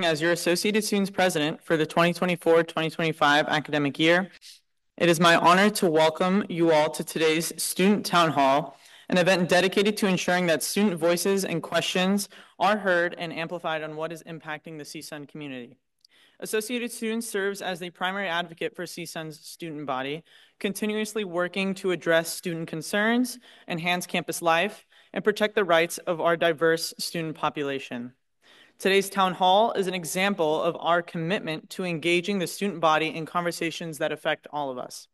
As your Associated Students President for the 2024-2025 academic year, it is my honor to welcome you all to today's Student Town Hall, an event dedicated to ensuring that student voices and questions are heard and amplified on what is impacting the CSUN community. Associated Students serves as the primary advocate for CSUN's student body, continuously working to address student concerns, enhance campus life, and protect the rights of our diverse student population. Today's town hall is an example of our commitment to engaging the student body in conversations that affect all of us.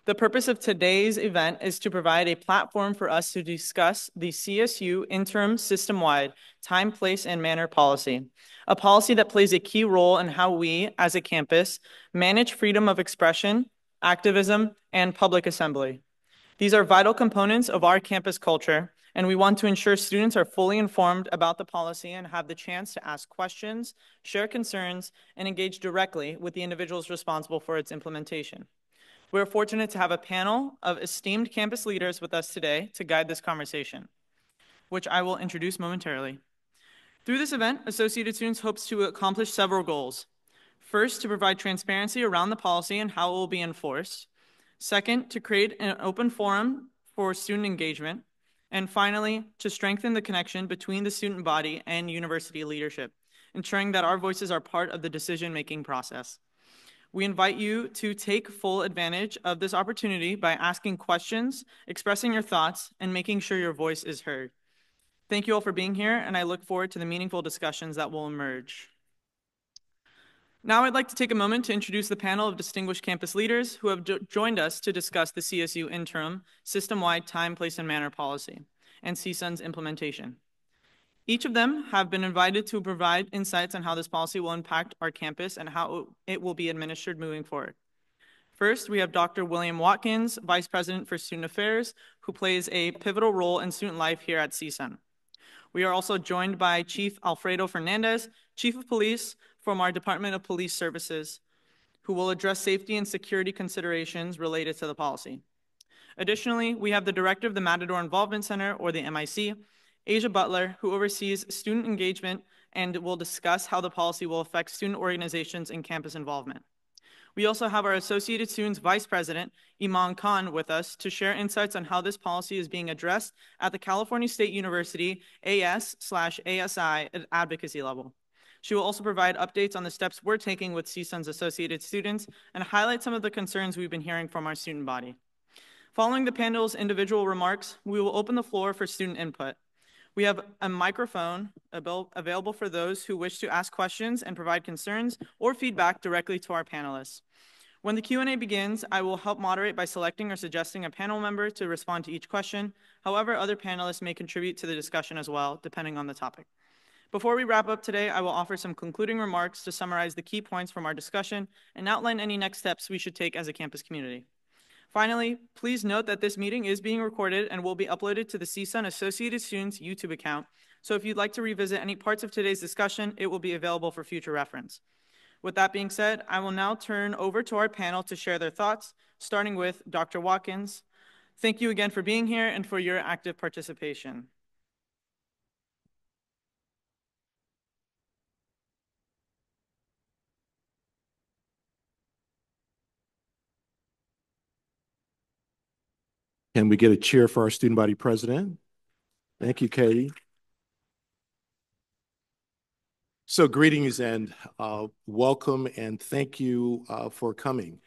The purpose of today's event is to provide a platform for us to discuss the CSU interim system-wide time, place, and manner policy, a policy that plays a key role in how we, as a campus, manage freedom of expression, activism, and public assembly. These are vital components of our campus culture, and we want to ensure students are fully informed about the policy and have the chance to ask questions, share concerns, and engage directly with the individuals responsible for its implementation. We are fortunate to have a panel of esteemed campus leaders with us today to guide this conversation, which I will introduce momentarily. Through this event, Associated Students hopes to accomplish several goals. First, to provide transparency around the policy and how it will be enforced. Second, to create an open forum for student engagement. And finally, to strengthen the connection between the student body and university leadership, ensuring that our voices are part of the decision-making process. We invite you to take full advantage of this opportunity by asking questions, expressing your thoughts, and making sure your voice is heard. Thank you all for being here, and I look forward to the meaningful discussions that will emerge. Now I'd like to take a moment to introduce the panel of distinguished campus leaders who have joined us to discuss the CSU interim system-wide time, place, and manner policy and CSUN's implementation. Each of them have been invited to provide insights on how this policy will impact our campus and how it will be administered moving forward. First, we have Dr. William Watkins, Vice President for Student Affairs, who plays a pivotal role in student life here at CSUN. We are also joined by Chief Alfredo Fernandez, Chief of Police from our Department of Police Services, who will address safety and security considerations related to the policy. Additionally, we have the Director of the Matador Involvement Center, or the MIC, Asia Butler, who oversees student engagement and will discuss how the policy will affect student organizations and campus involvement. We also have our Associated Students Vice President, Iman Khan, with us to share insights on how this policy is being addressed at the California State University AS/ASI advocacy level. She will also provide updates on the steps we're taking with CSUN's associated students and highlight some of the concerns we've been hearing from our student body. Following the panel's individual remarks, we will open the floor for student input. We have a microphone available for those who wish to ask questions and provide concerns or feedback directly to our panelists. When the Q&A begins, I will help moderate by selecting or suggesting a panel member to respond to each question. However, other panelists may contribute to the discussion as well, depending on the topic. Before we wrap up today, I will offer some concluding remarks to summarize the key points from our discussion and outline any next steps we should take as a campus community. Finally, please note that this meeting is being recorded and will be uploaded to the CSUN Associated Students YouTube account. So if you'd like to revisit any parts of today's discussion, it will be available for future reference. With that being said, I will now turn over to our panel to share their thoughts, starting with Dr. Watkins. Thank you again for being here and for your active participation. Can we get a cheer for our student body president? Thank you, Katie. So greetings and welcome and thank you for coming.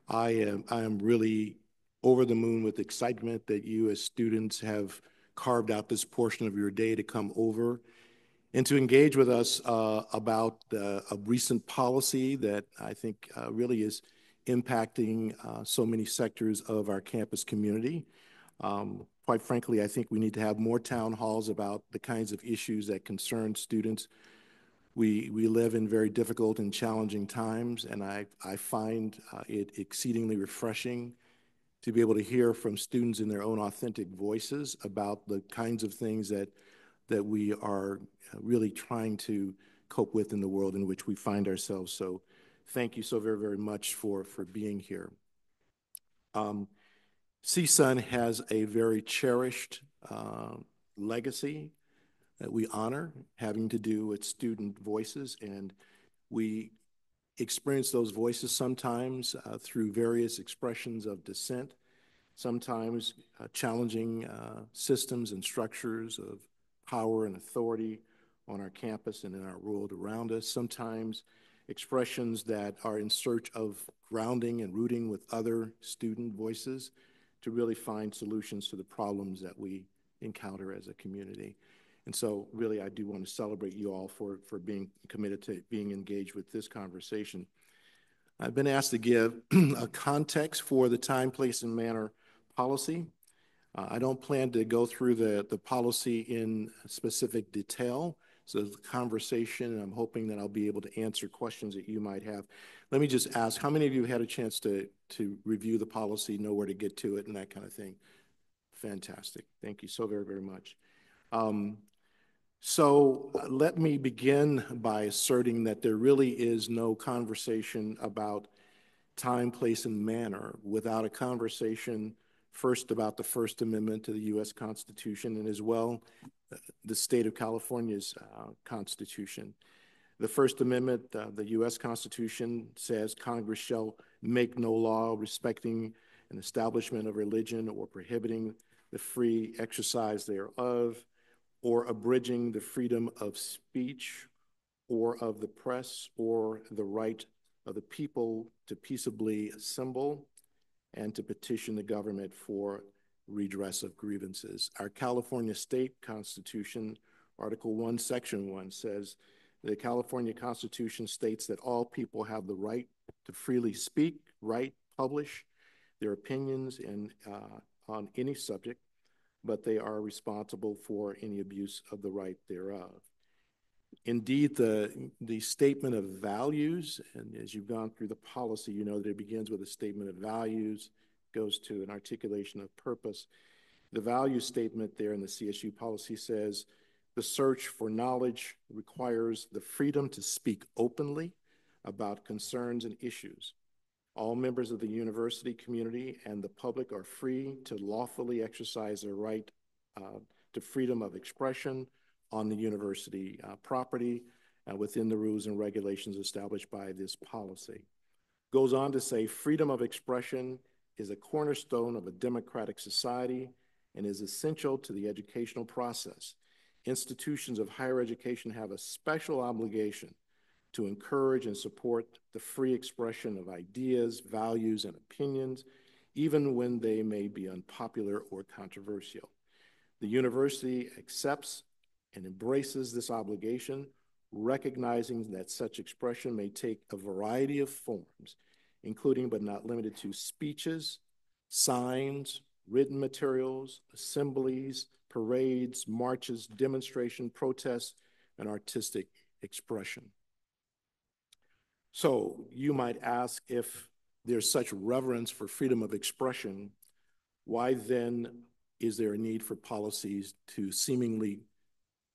I am really over the moon with excitement that you as students have carved out this portion of your day to come over and to engage with us about a recent policy that I think really is impacting so many sectors of our campus community. Quite frankly, I think we need to have more town halls about the kinds of issues that concern students. We live in very difficult and challenging times, and I find it exceedingly refreshing to be able to hear from students in their own authentic voices about the kinds of things that we are really trying to cope with in the world in which we find ourselves. So thank you so very, very much for being here. CSUN has a very cherished legacy that we honor having to do with student voices, and we experience those voices sometimes through various expressions of dissent, sometimes challenging systems and structures of power and authority on our campus and in our world around us, sometimes expressions that are in search of grounding and rooting with other student voices to really find solutions to the problems that we encounter as a community. And so really, I do want to celebrate you all for being committed to being engaged with this conversation. I've been asked to give a context for the time, place, and manner policy. I don't plan to go through the policy in specific detail. So the conversation, and I'm hoping that I'll be able to answer questions that you might have. Let me just ask, how many of you had a chance to review the policy, know where to get to it, and that kind of thing? Fantastic. Thank you so very, very much. Let me begin by asserting that there really is no conversation about time, place, and manner without a conversation first about the First Amendment to the U.S. Constitution and as well the state of California's Constitution. The First Amendment, the U.S. Constitution says Congress shall make no law respecting an establishment of religion or prohibiting the free exercise thereof, or abridging the freedom of speech or of the press or the right of the people to peaceably assemble and to petition the government for redress of grievances. Our California State Constitution, Article 1, Section 1, says the California Constitution states that all people have the right to freely speak, write, publish their opinions on any subject, but they are responsible for any abuse of the right thereof. Indeed, the statement of values, and as you've gone through the policy, you know that it begins with a statement of values, goes to an articulation of purpose. The value statement there in the CSU policy says, the search for knowledge requires the freedom to speak openly about concerns and issues. All members of the university community and the public are free to lawfully exercise their right to freedom of expression on the university property within the rules and regulations established by this policy. Goes on to say freedom of expression is a cornerstone of a democratic society and is essential to the educational process. Institutions of higher education have a special obligation to encourage and support the free expression of ideas, values, and opinions, even when they may be unpopular or controversial. The university accepts and embraces this obligation, recognizing that such expression may take a variety of forms, including but not limited to speeches, signs, written materials, assemblies, parades, marches, demonstration, protests, and artistic expression. So you might ask, if there's such reverence for freedom of expression, why then is there a need for policies to seemingly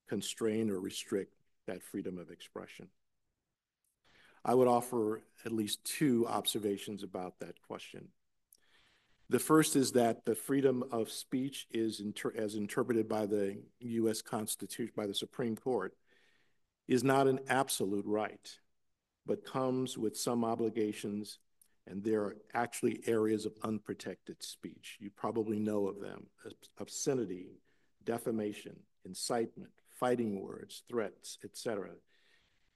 constrain or restrict that freedom of expression? I would offer at least two observations about that question. The first is that the freedom of speech is, as interpreted by the U.S. Constitution, by the Supreme Court, is not an absolute right, but comes with some obligations, and there are actually areas of unprotected speech. You probably know of them: obscenity, defamation, incitement, fighting words, threats, etc.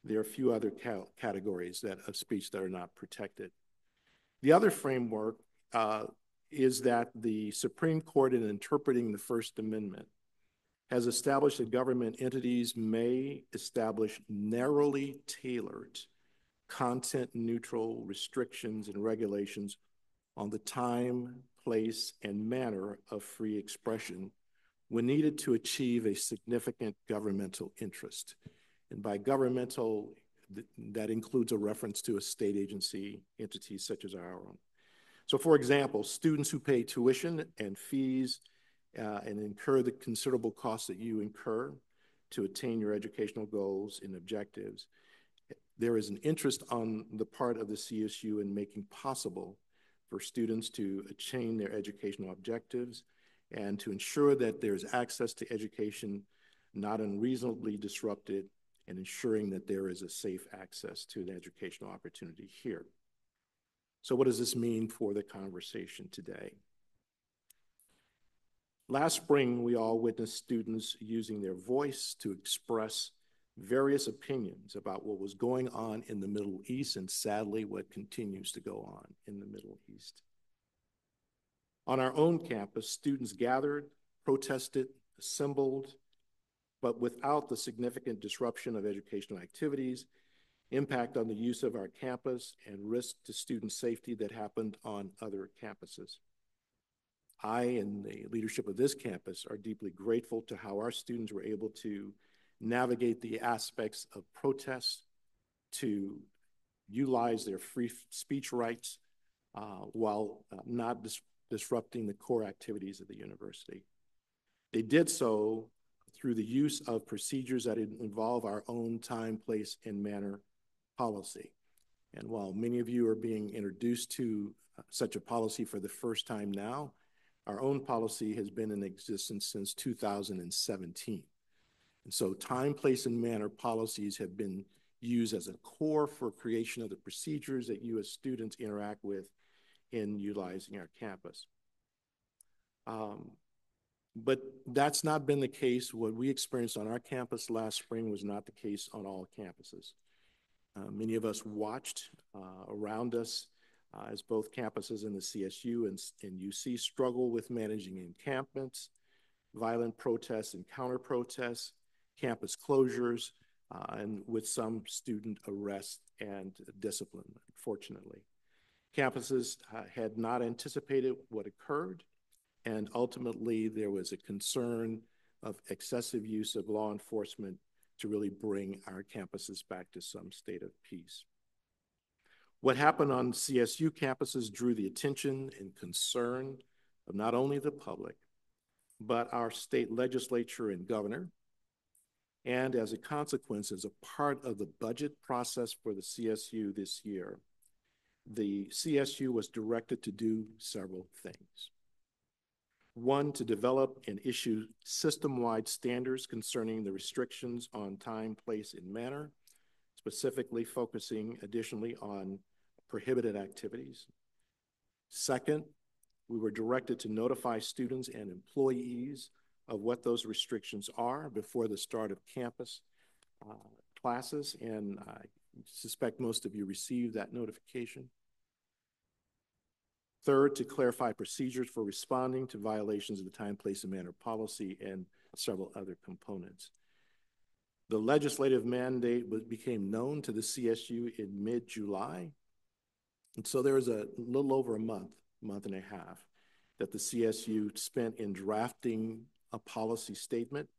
There are a few other categories of speech that are not protected. The other framework is that the Supreme Court, in interpreting the First Amendment, has established that government entities may establish narrowly tailored, content-neutral restrictions and regulations on the time, place, and manner of free expression when needed to achieve a significant governmental interest. And by governmental, that includes a reference to a state agency, entities such as our own. So for example, students who pay tuition and fees and incur the considerable costs that you incur to attain your educational goals and objectives, there is an interest on the part of the CSU in making possible for students to attain their educational objectives and to ensure that there's access to education not unreasonably disrupted, and ensuring that there is a safe access to the educational opportunity here. So what does this mean for the conversation today? Last spring, we all witnessed students using their voice to express various opinions about what was going on in the Middle East and sadly what continues to go on in the Middle East. On our own campus, students gathered, protested, assembled, but without the significant disruption of educational activities, impact on the use of our campus, and risk to student safety that happened on other campuses. I and the leadership of this campus are deeply grateful to how our students were able to navigate the aspects of protests, to utilize their free speech rights while not disrupting the core activities of the university. They did so through the use of procedures that involve our own time, place, and manner policy. And while many of you are being introduced to such a policy for the first time now, our own policy has been in existence since 2017. And so time, place, and manner policies have been used as a core for creation of the procedures that you as students interact with in utilizing our campus. But that's not been the case. What we experienced on our campus last spring was not the case on all campuses. Many of us watched around us as both campuses in the CSU and UC struggle with managing encampments, violent protests and counter-protests, campus closures, and with some student arrests and discipline, unfortunately. Campuses had not anticipated what occurred, and ultimately there was a concern of excessive use of law enforcement to really bring our campuses back to some state of peace. What happened on CSU campuses drew the attention and concern of not only the public, but our state legislature and governor. And as a consequence, as a part of the budget process for the CSU this year, the CSU was directed to do several things. One, to develop and issue system-wide standards concerning the restrictions on time, place, and manner, specifically focusing additionally on prohibited activities. Second, we were directed to notify students and employees of what those restrictions are before the start of campus classes, and I suspect most of you received that notification. Third, to clarify procedures for responding to violations of the time, place, and manner policy, and several other components. The legislative mandate became known to the CSU in mid-July, and so there was a little over a month and a half, that the CSU spent in drafting a policy statement.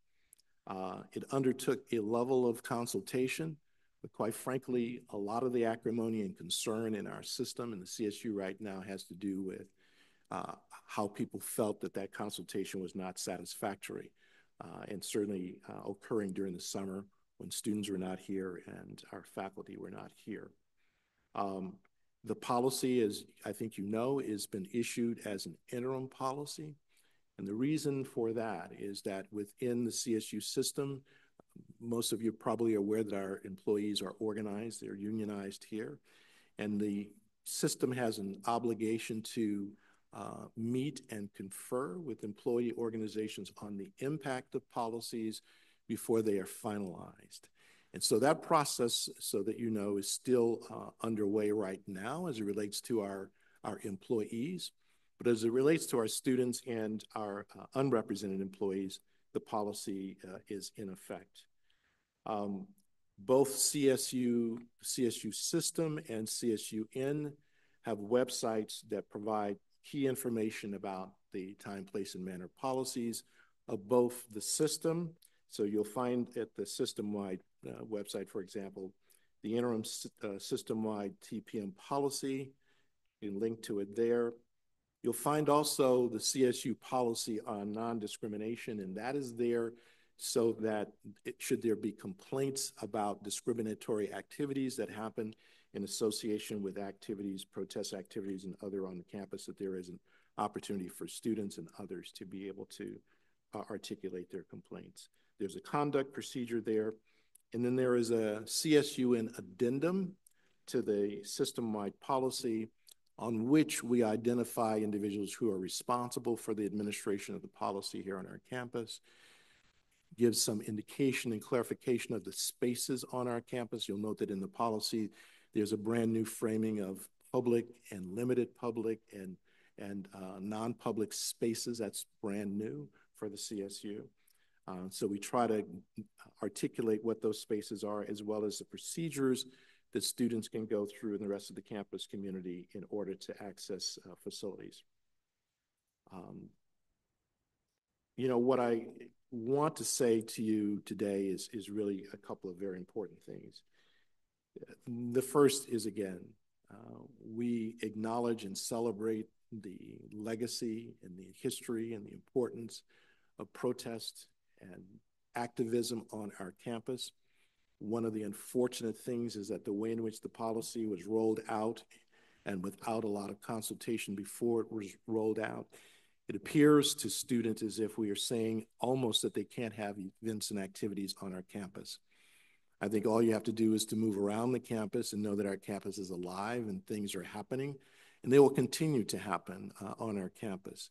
It undertook a level of consultation, but quite frankly, a lot of the acrimony and concern in our system and the CSU right now has to do with how people felt that that consultation was not satisfactory, and certainly occurring during the summer when students were not here and our faculty were not here. The policy, as I think you know, has been issued as an interim policy. And the reason for that is that within the CSU system, most of you probably are aware that our employees are organized, they're unionized here. And the system has an obligation to meet and confer with employee organizations on the impact of policies before they are finalized. And so that process, so that you know, is still underway right now as it relates to our employees. But as it relates to our students and our unrepresented employees, the policy is in effect. Both CSU system and CSUN have websites that provide key information about the time, place, and manner policies of both the system. So you'll find at the system-wide website, for example, the interim system-wide TPM policy. You can link to it there. You'll find also the CSU policy on non-discrimination, and that is there so that should there be complaints about discriminatory activities that happen in association with activities, protest activities, and other on the campus, that there is an opportunity for students and others to be able to articulate their complaints. There's a conduct procedure there. And then there is a CSUN addendum to the system-wide policy on which we identify individuals who are responsible for the administration of the policy here on our campus, gives some indication and clarification of the spaces on our campus. You'll note that in the policy, there's a brand new framing of public and limited public and non-public spaces. That's brand new for the CSU. So we try to articulate what those spaces are, as well as the procedures that students can go through in the rest of the campus community in order to access facilities. You know, what I want to say to you today is really a couple of very important things. The first is, again, we acknowledge and celebrate the legacy and the history and the importance of protest and activism on our campus. One of the unfortunate things is that the way in which the policy was rolled out, and without a lot of consultation before it was rolled out, it appears to students as if we are saying almost that they can't have events and activities on our campus. I think all you have to do is to move around the campus and know that our campus is alive and things are happening, and they will continue to happen on our campus.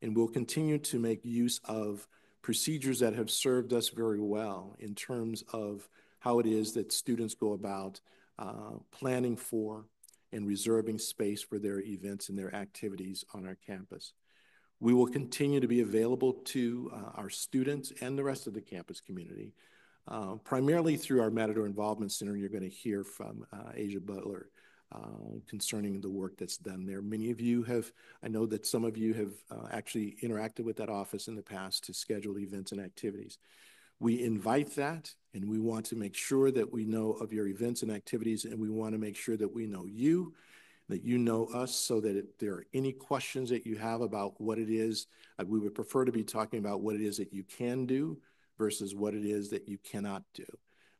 And we'll continue to make use of procedures that have served us very well in terms of how it is that students go about planning for and reserving space for their events and their activities on our campus. We will continue to be available to our students and the rest of the campus community, primarily through our Matador Involvement Center. You're going to hear from Asia Butler concerning the work that's done there. Many of you have, I know that some of you have actually interacted with that office in the past to schedule events and activities. We invite that, and we want to make sure that we know of your events and activities, and we want to make sure that we know you, that you know us, so that if there are any questions that you have about what it is, we would prefer to be talking about what it is that you can do versus what it is that you cannot do,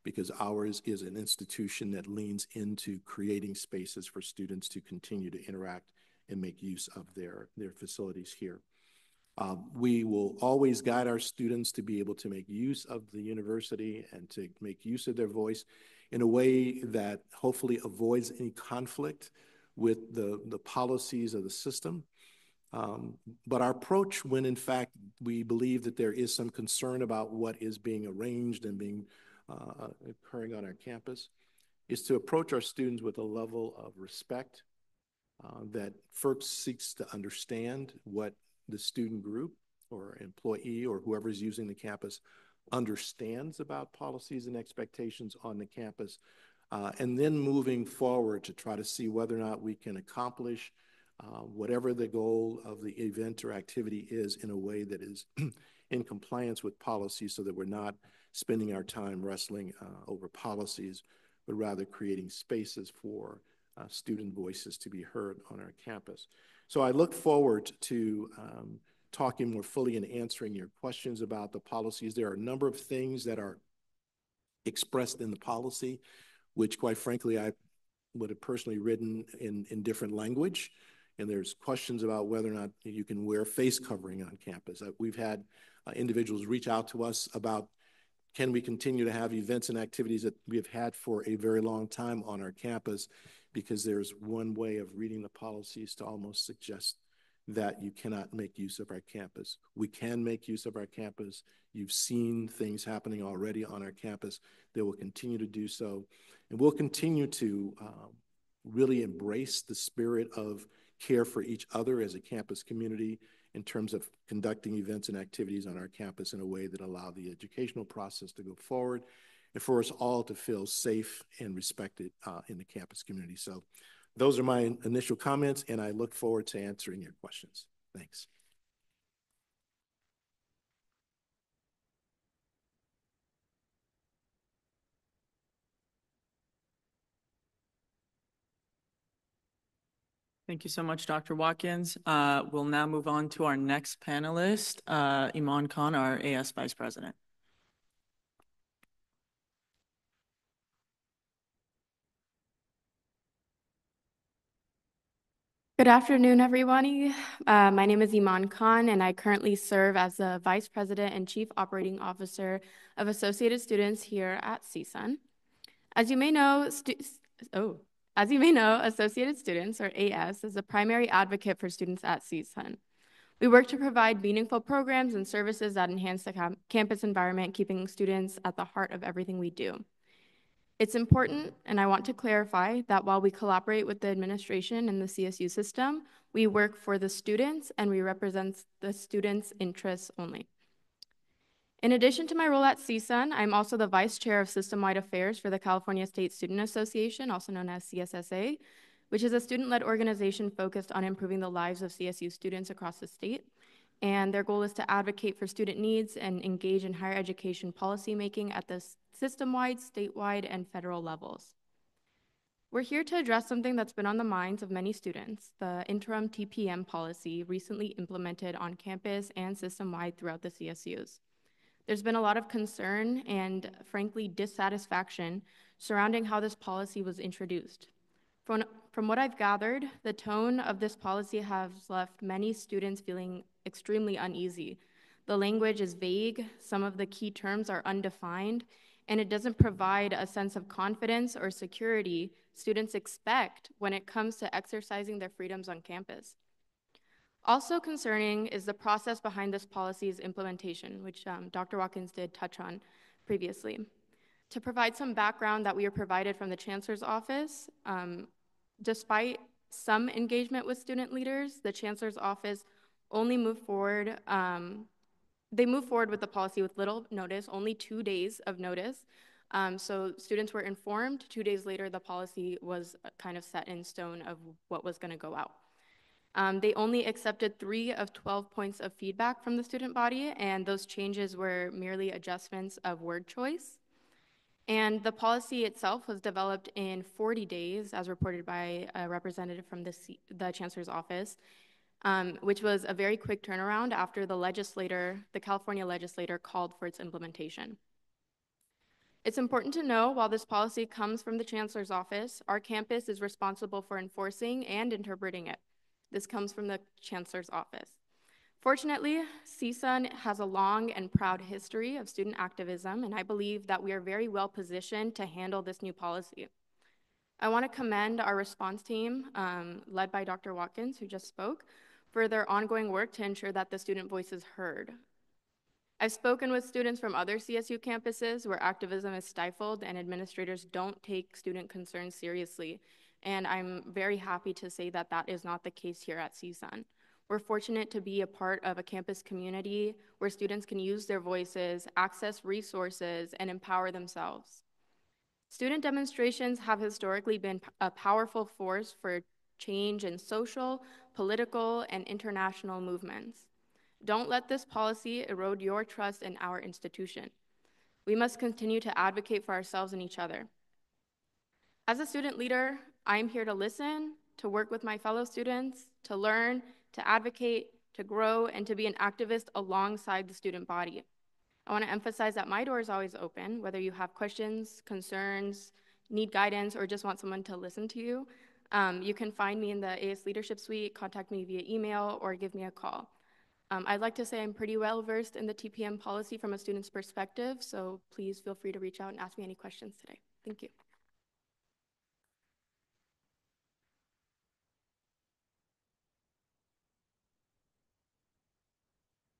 because ours is an institution that leans into creating spaces for students to continue to interact and make use of their facilities here. We will always guide our students to be able to make use of the university and to make use of their voice in a way that hopefully avoids any conflict with the policies of the system. But our approach, when in fact we believe that there is some concern about what is being arranged and being occurring on our campus, is to approach our students with a level of respect that FERC seeks to understand what the student group or employee or whoever is using the campus understands about policies and expectations on the campus, and then moving forward to try to see whether or not we can accomplish whatever the goal of the event or activity is in a way that is in compliance with policy, so that we're not spending our time wrestling over policies, but rather creating spaces for student voices to be heard on our campus. So I look forward to talking more fully and answering your questions about the policies. There are a number of things that are expressed in the policy, which quite frankly, I would have personally written in different language. And there's questions about whether or not you can wear face covering on campus. We've had individuals reach out to us about, can we continue to have events and activities that we have had for a very long time on our campus, because there's one way of reading the policies to almost suggest that you cannot make use of our campus. We can make use of our campus. You've seen things happening already on our campus. They will continue to do so. And we'll continue to really embrace the spirit of care for each other as a campus community in terms of conducting events and activities on our campus in a way that allow the educational process to go forward and for us all to feel safe and respected in the campus community. So those are my initial comments, and I look forward to answering your questions. Thanks. Thank you so much, Dr. Watkins. We'll now move on to our next panelist, Iman Khan, our AS Vice President. Good afternoon, everyone. My name is Iman Khan, and I currently serve as the Vice President and Chief Operating Officer of Associated Students here at CSUN. As you may know, Associated Students, or AS, is the primary advocate for students at CSUN. We work to provide meaningful programs and services that enhance the campus environment, keeping students at the heart of everything we do. It's important, and I want to clarify, that while we collaborate with the administration and the CSU system, we work for the students and we represent the students' interests only. In addition to my role at CSUN, I'm also the Vice Chair of System-Wide Affairs for the California State Student Association, also known as CSSA, which is a student-led organization focused on improving the lives of CSU students across the state. And their goal is to advocate for student needs and engage in higher education policymaking at the system-wide, statewide, and federal levels. We're here to address something that's been on the minds of many students, the interim TPM policy recently implemented on campus and system-wide throughout the CSUs. There's been a lot of concern and, frankly, dissatisfaction surrounding how this policy was introduced. From what I've gathered, the tone of this policy has left many students feeling extremely uneasy. The language is vague, some of the key terms are undefined, and it doesn't provide a sense of confidence or security students expect when it comes to exercising their freedoms on campus. Also concerning is the process behind this policy's implementation, which Dr. Watkins did touch on previously. To provide some background that we were provided from the Chancellor's Office, despite some engagement with student leaders, the Chancellor's Office only moved forward. They moved forward with the policy with little notice, only 2 days of notice. So students were informed. 2 days later, the policy was kind of set in stone of what was going to go out. They only accepted 3 of 12 points of feedback from the student body, and those changes were merely adjustments of word choice. And the policy itself was developed in 40 days, as reported by a representative from the Chancellor's Office, which was a very quick turnaround after the California legislator called for its implementation. It's important to know, while this policy comes from the Chancellor's Office, our campus is responsible for enforcing and interpreting it. This comes from the Chancellor's Office. Fortunately, CSUN has a long and proud history of student activism, and I believe that we are very well positioned to handle this new policy. I want to commend our response team, led by Dr. Watkins, who just spoke, for their ongoing work to ensure that the student voice is heard. I've spoken with students from other CSU campuses where activism is stifled and administrators don't take student concerns seriously, and I'm very happy to say that that is not the case here at CSUN. We're fortunate to be a part of a campus community where students can use their voices, access resources, and empower themselves. Student demonstrations have historically been a powerful force for change in social, political, and international movements. Don't let this policy erode your trust in our institution. We must continue to advocate for ourselves and each other. As a student leader, I'm here to listen, to work with my fellow students, to learn, to advocate, to grow, and to be an activist alongside the student body. I want to emphasize that my door is always open, whether you have questions, concerns, need guidance, or just want someone to listen to you. You can find me in the AS Leadership Suite, contact me via email, or give me a call. I'd like to say I'm pretty well versed in the TPM policy from a student's perspective, so please feel free to reach out and ask me any questions today. Thank you.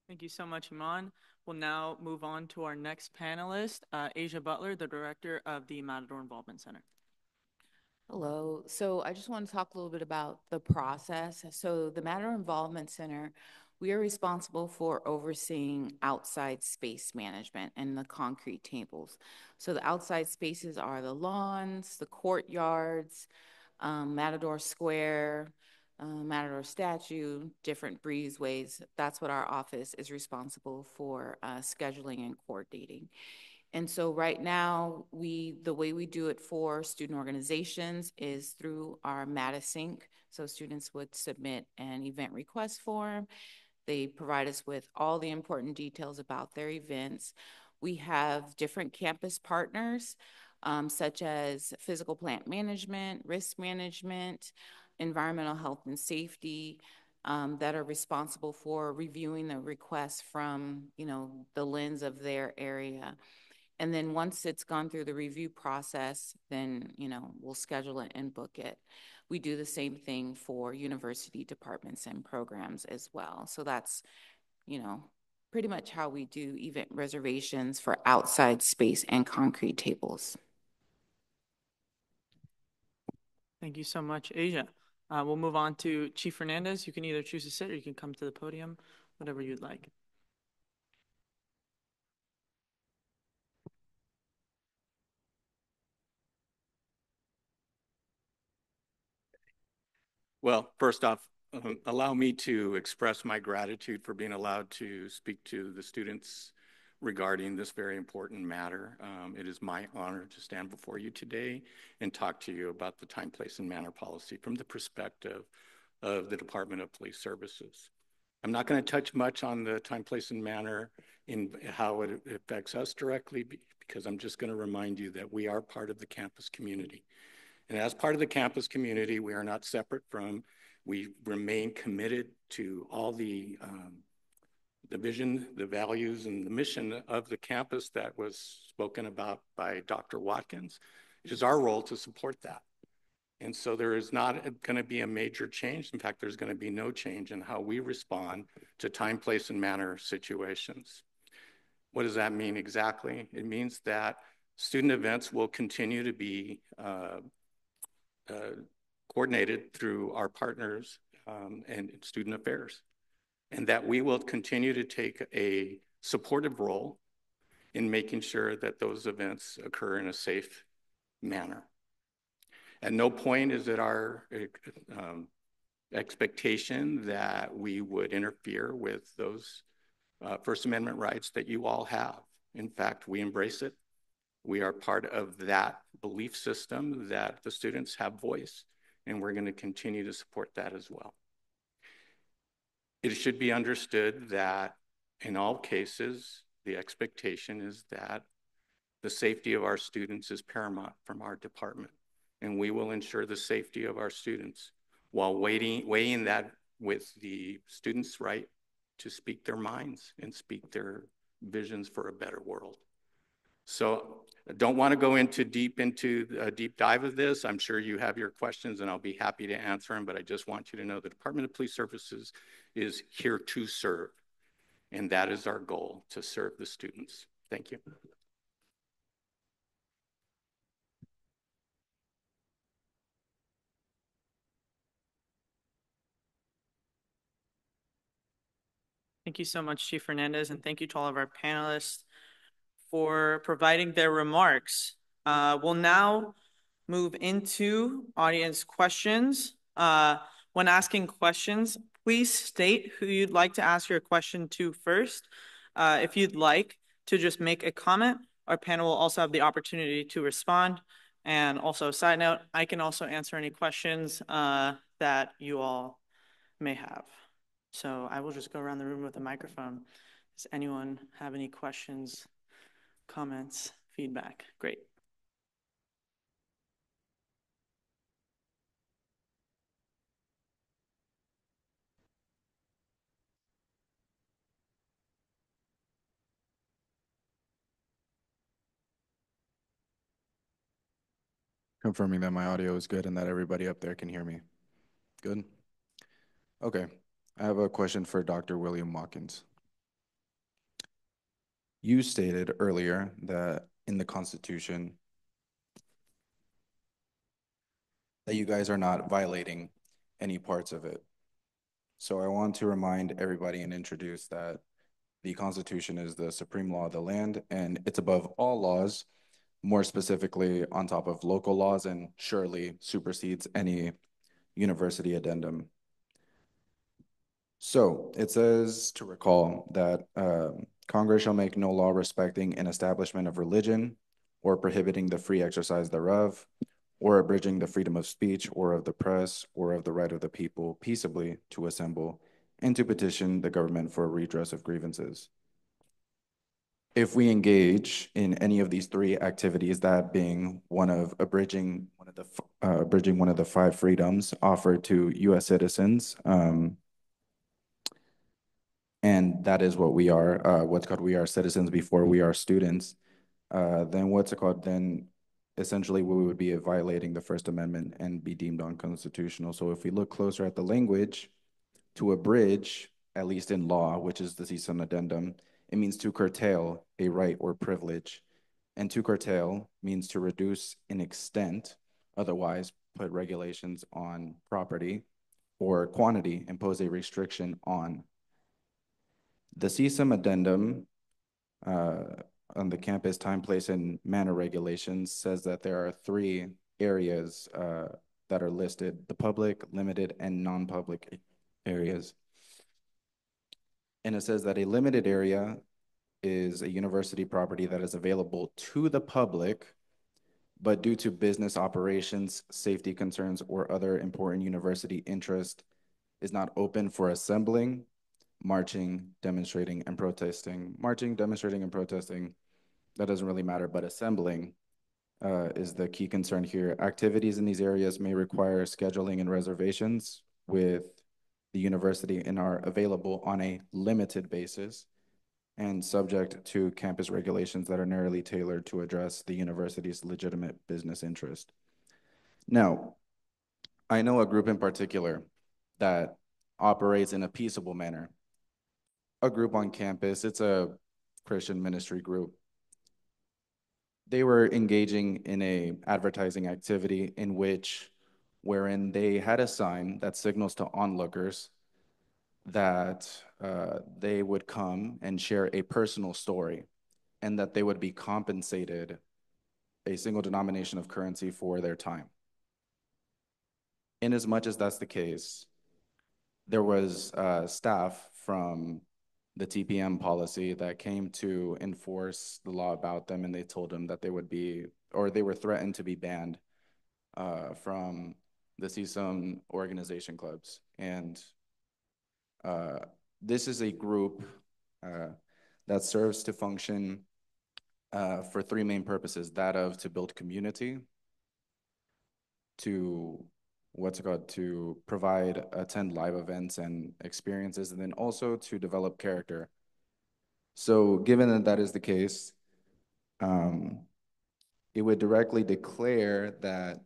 Thank you so much, Iman. We'll now move on to our next panelist, Asia Butler, the director of the Matador Involvement Center. Hello. So I just want to talk a little bit about the process. So the Matador Involvement Center, we are responsible for overseeing outside space management and the concrete tables. So the outside spaces are the lawns, the courtyards, Matador Square, Matador statue, different breezeways. That's what our office is responsible for scheduling and coordinating. And so right now, the way we do it for student organizations is through our MataSync. So students would submit an event request form. They provide us with all the important details about their events. We have different campus partners, such as physical plant management, risk management, environmental health and safety, that are responsible for reviewing the requests from, the lens of their area. And then once it's gone through the review process, then, we'll schedule it and book it. We do the same thing for university departments and programs as well. So that's, pretty much how we do event reservations for outside space and concrete tables. Thank you so much, Asia. We'll move on to Chief Fernandez. You can either choose to sit or you can come to the podium, whatever you'd like. Well, first off, allow me to express my gratitude for being allowed to speak to the students regarding this very important matter. It is my honor to stand before you today and talk to you about the time, place, and manner policy from the perspective of the Department of Police Services. I'm not going to touch much on the time, place, and manner in how it affects us directly, because I'm just going to remind you that we are part of the campus community. And as part of the campus community, we are not separate from, we remain committed to all the vision, the values, and the mission of the campus that was spoken about by Dr. Watkins. It is our role to support that. And so there is not going to be a major change. In fact, there's going to be no change in how we respond to time, place, and manner situations. What does that mean exactly? It means that student events will continue to be coordinated through our partners and student affairs, and that we will continue to take a supportive role in making sure that those events occur in a safe manner. At no point is it our expectation that we would interfere with those First Amendment rights that you all have. In fact, we embrace it. We are part of that belief system that the students have voice, and we're going to continue to support that as well. It should be understood that in all cases, the expectation is that the safety of our students is paramount from our department, and we will ensure the safety of our students while weighing that with the students' right to speak their minds and speak their visions for a better world. So I don't want to go into a deep dive of this. I'm sure you have your questions and I'll be happy to answer them, but I just want you to know the Department of Police Services is here to serve. And that is our goal, to serve the students. Thank you. Thank you so much, Chief Fernandez, and thank you to all of our panelists for providing their remarks. We'll now move into audience questions. When asking questions, please state who you'd like to ask your question to first. If you'd like to just make a comment, our panel will also have the opportunity to respond. And also, side note, I can also answer any questions that you all may have. So I will just go around the room with a microphone. Does anyone have any questions, comments, feedback? Great. Confirming that my audio is good and that everybody up there can hear me. Good? Okay. I have a question for Dr. William Watkins. You stated earlier that in the Constitution that you guys are not violating any parts of it. So I want to remind everybody and introduce that the Constitution is the supreme law of the land, and it's above all laws, more specifically on top of local laws, and surely supersedes any university addendum. So it says to recall that Congress shall make no law respecting an establishment of religion or prohibiting the free exercise thereof, or abridging the freedom of speech or of the press or of the right of the people peaceably to assemble and to petition the government for a redress of grievances. if we engage in any of these three activities, that being one of abridging one of the five freedoms offered to U.S. citizens, and that is what we are. We are citizens before we are students. Then essentially we would be violating the First Amendment and be deemed unconstitutional. So if we look closer at the language, to abridge, at least in law, which is the CSUN addendum, it means to curtail a right or privilege. And to curtail means to reduce in extent, otherwise put regulations on property, or quantity, impose a restriction on. The CSUN addendum on the campus time, place, and manner regulations says that there are three areas that are listed: the public, limited, and non-public areas. And it says that a limited area is a university property that is available to the public, but due to business operations, safety concerns, or other important university interest, is not open for assembling, marching, demonstrating, and protesting. Marching, demonstrating, and protesting, that doesn't really matter, but assembling is the key concern here. Activities in these areas may require scheduling and reservations with the university and are available on a limited basis and subject to campus regulations that are narrowly tailored to address the university's legitimate business interest. Now, I know a group in particular that operates in a peaceable manner. A group on campus, it's a Christian ministry group. They were engaging in a advertising activity wherein they had a sign that signals to onlookers that they would come and share a personal story and that they would be compensated a single denomination of currency for their time. In as much as that's the case, there was staff from the TPM policy that came to enforce the law about them, and they told them that they would be, or they were threatened to be banned from the CSUN organization clubs. And this is a group that serves to function for three main purposes: that of to build community, to to provide, attend live events and experiences, and then also to develop character. So given that that is the case, it would directly declare that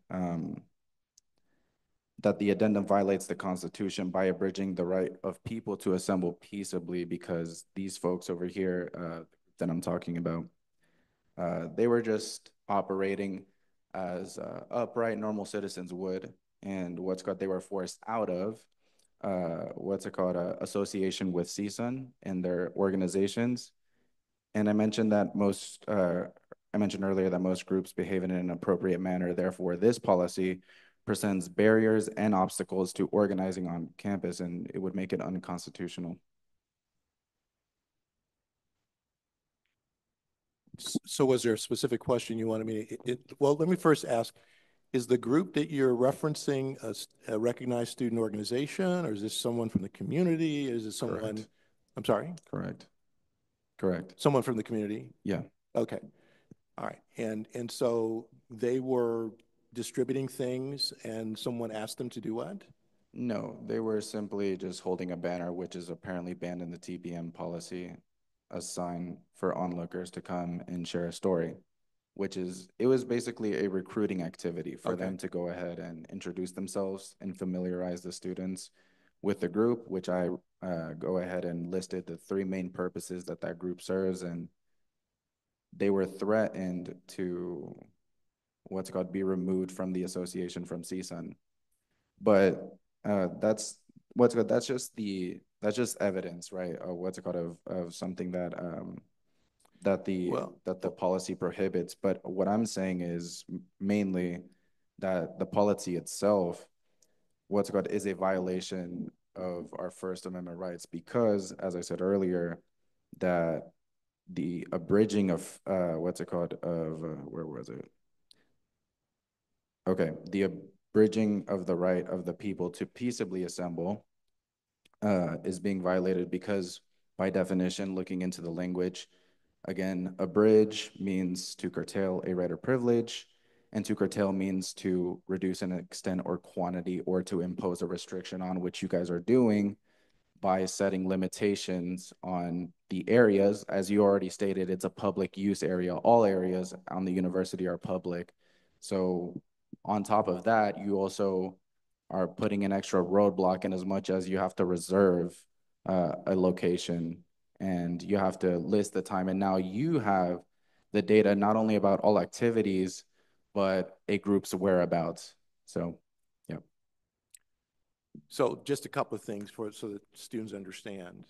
that the addendum violates the Constitution by abridging the right of people to assemble peaceably, because these folks over here that I'm talking about, they were just operating as upright, normal citizens would, and they were forced out of association with CSUN and their organizations. And I mentioned earlier that most groups behave in an appropriate manner. Therefore, this policy presents barriers and obstacles to organizing on campus, and it would make it unconstitutional. So was there a specific question you wanted me to, well, let me first ask, is the group that you're referencing a recognized student organization, or is this someone from the community? Is it someone? Correct. I'm sorry? Correct. Someone from the community? Yeah. Okay. All right. And so they were distributing things and someone asked them to do what? No, they were simply just holding a banner, which is apparently banned in the TPM policy, a sign for onlookers to come and share a story, it was basically a recruiting activity for them to go ahead and introduce themselves and familiarize the students with the group, which I go ahead and listed the three main purposes that that group serves. And they were threatened to be removed from the association from CSUN. But that's just evidence, right? Of something that that the policy prohibits. But what I'm saying is mainly that the policy itself, is a violation of our First Amendment rights, because, as I said earlier, that the abridging of where was it? Okay, the abridging of the right of the people to peaceably assemble is being violated because, by definition, looking into the language, Again, abridge means to curtail a right or privilege, and to curtail means to reduce an extent or quantity or to impose a restriction on, which you guys are doing by setting limitations on the areas. As you already stated, it's a public use area. All areas on the university are public. So on top of that, you also are putting an extra roadblock in as much as you have to reserve a location and you have to list the time. And now you have the data not only about all activities, but a group's whereabouts. So, yeah. So just a couple of things so that students understand.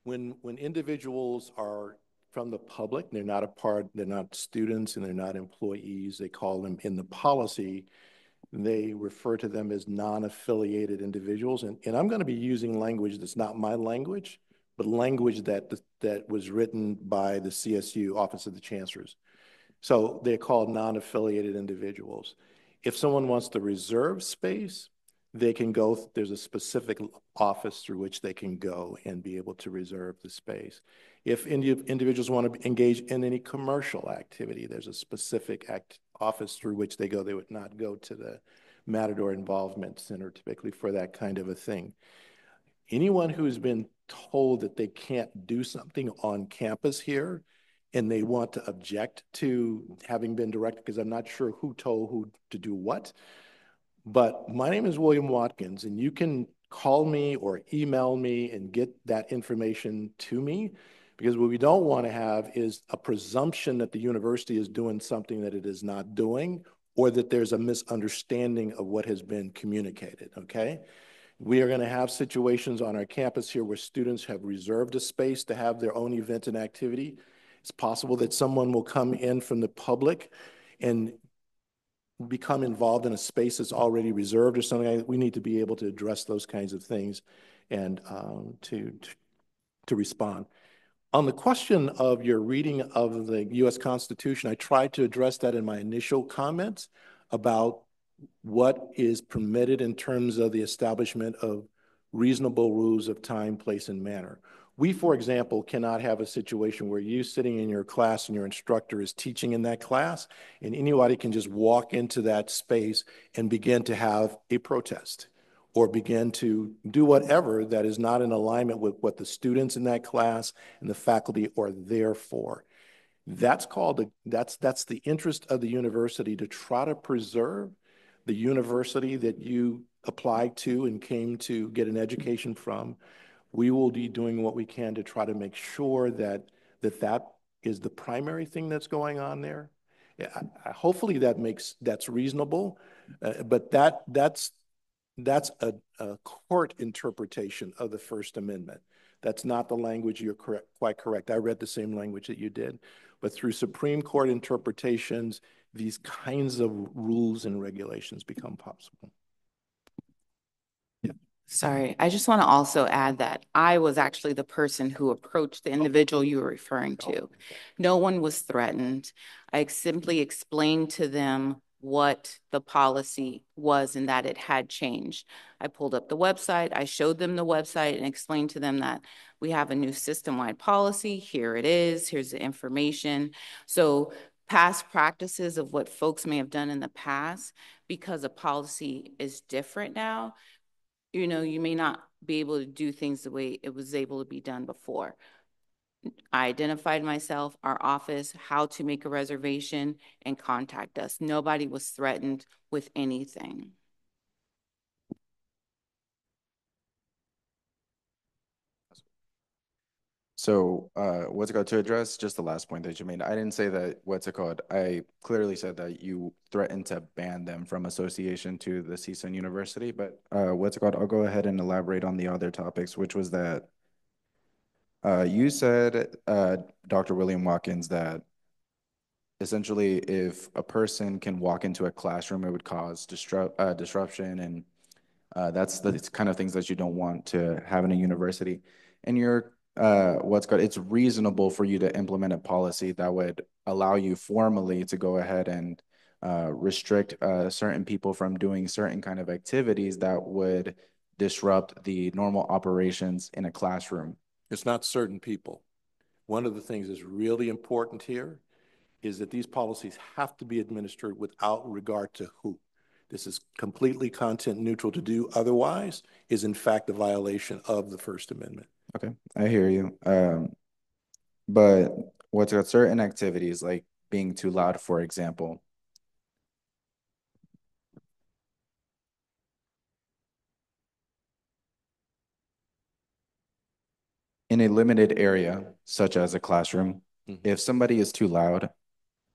When individuals are from the public, they're not students and they're not employees, they call them in the policy, they refer to them as non-affiliated individuals. And I'm going to be using language that's not my language, but language that was written by the CSU, Office of the Chancellors. So they're called non-affiliated individuals. If someone wants to reserve space, they can go, there's a specific office through which they can go and be able to reserve the space. If individuals want to engage in any commercial activity, there's a specific office through which they go. They would not go to the Matador Involvement Center typically for that kind of a thing. Anyone who's been told that they can't do something on campus here and they want to object to having been directed, because I'm not sure who told who to do what, but my name is William Watkins, and you can call me or email me and get that information to me, because what we don't want to have is a presumption that the university is doing something that it is not doing, or that there's a misunderstanding of what has been communicated, okay? We are going to have situations on our campus here where students have reserved a space to have their own event and activity. It's possible that someone will come in from the public and become involved in a space that's already reserved or something like that. We need to be able to address those kinds of things and to respond. On the question of your reading of the U.S. Constitution, I tried to address that in my initial comments about what is permitted in terms of the establishment of reasonable rules of time, place, and manner. We, for example, cannot have a situation where you sitting in your class and your instructor is teaching in that class, and anybody can just walk into that space and begin to have a protest or begin to do whatever that is not in alignment with what the students in that class and the faculty are there for. That's the interest of the university, to try to preserve the university that you applied to and came to get an education from. We will be doing what we can to try to make sure that is the primary thing that's going on there. Yeah, hopefully that's reasonable, but that's a court interpretation of the First Amendment. That's not the language. You're quite correct. I read the same language that you did, but through Supreme Court interpretations, these kinds of rules and regulations become possible. Sorry, I just want to also add that I was actually the person who approached the individual you were referring to. No one was threatened. I simply explained to them what the policy was and that it had changed. I pulled up the website, I showed them the website and explained to them that we have a new system-wide policy. Here it is, here's the information. So past practices of what folks may have done in the past, because a policy is different now, you may not be able to do things the way it was able to be done before. I identified myself, our office, how to make a reservation, and contact us. Nobody was threatened with anything. So to address just the last point that you made, I didn't say that, I clearly said that you threatened to ban them from association to the CSUN University, but I'll go ahead and elaborate on the other topics, which was that you said, Dr. William Watkins, that essentially if a person can walk into a classroom, it would cause disruption, and that's the kind of things that you don't want to have in a university. And it's reasonable for you to implement a policy that would allow you formally to go ahead and restrict certain people from doing certain kind of activities that would disrupt the normal operations in a classroom. It's not certain people. One of the things that's really important here is that these policies have to be administered without regard to who. This is completely content neutral. To do otherwise is in fact a violation of the First Amendment. Okay, I hear you. But what's got certain activities like being too loud, for example, in a limited area, such as a classroom, if somebody is too loud,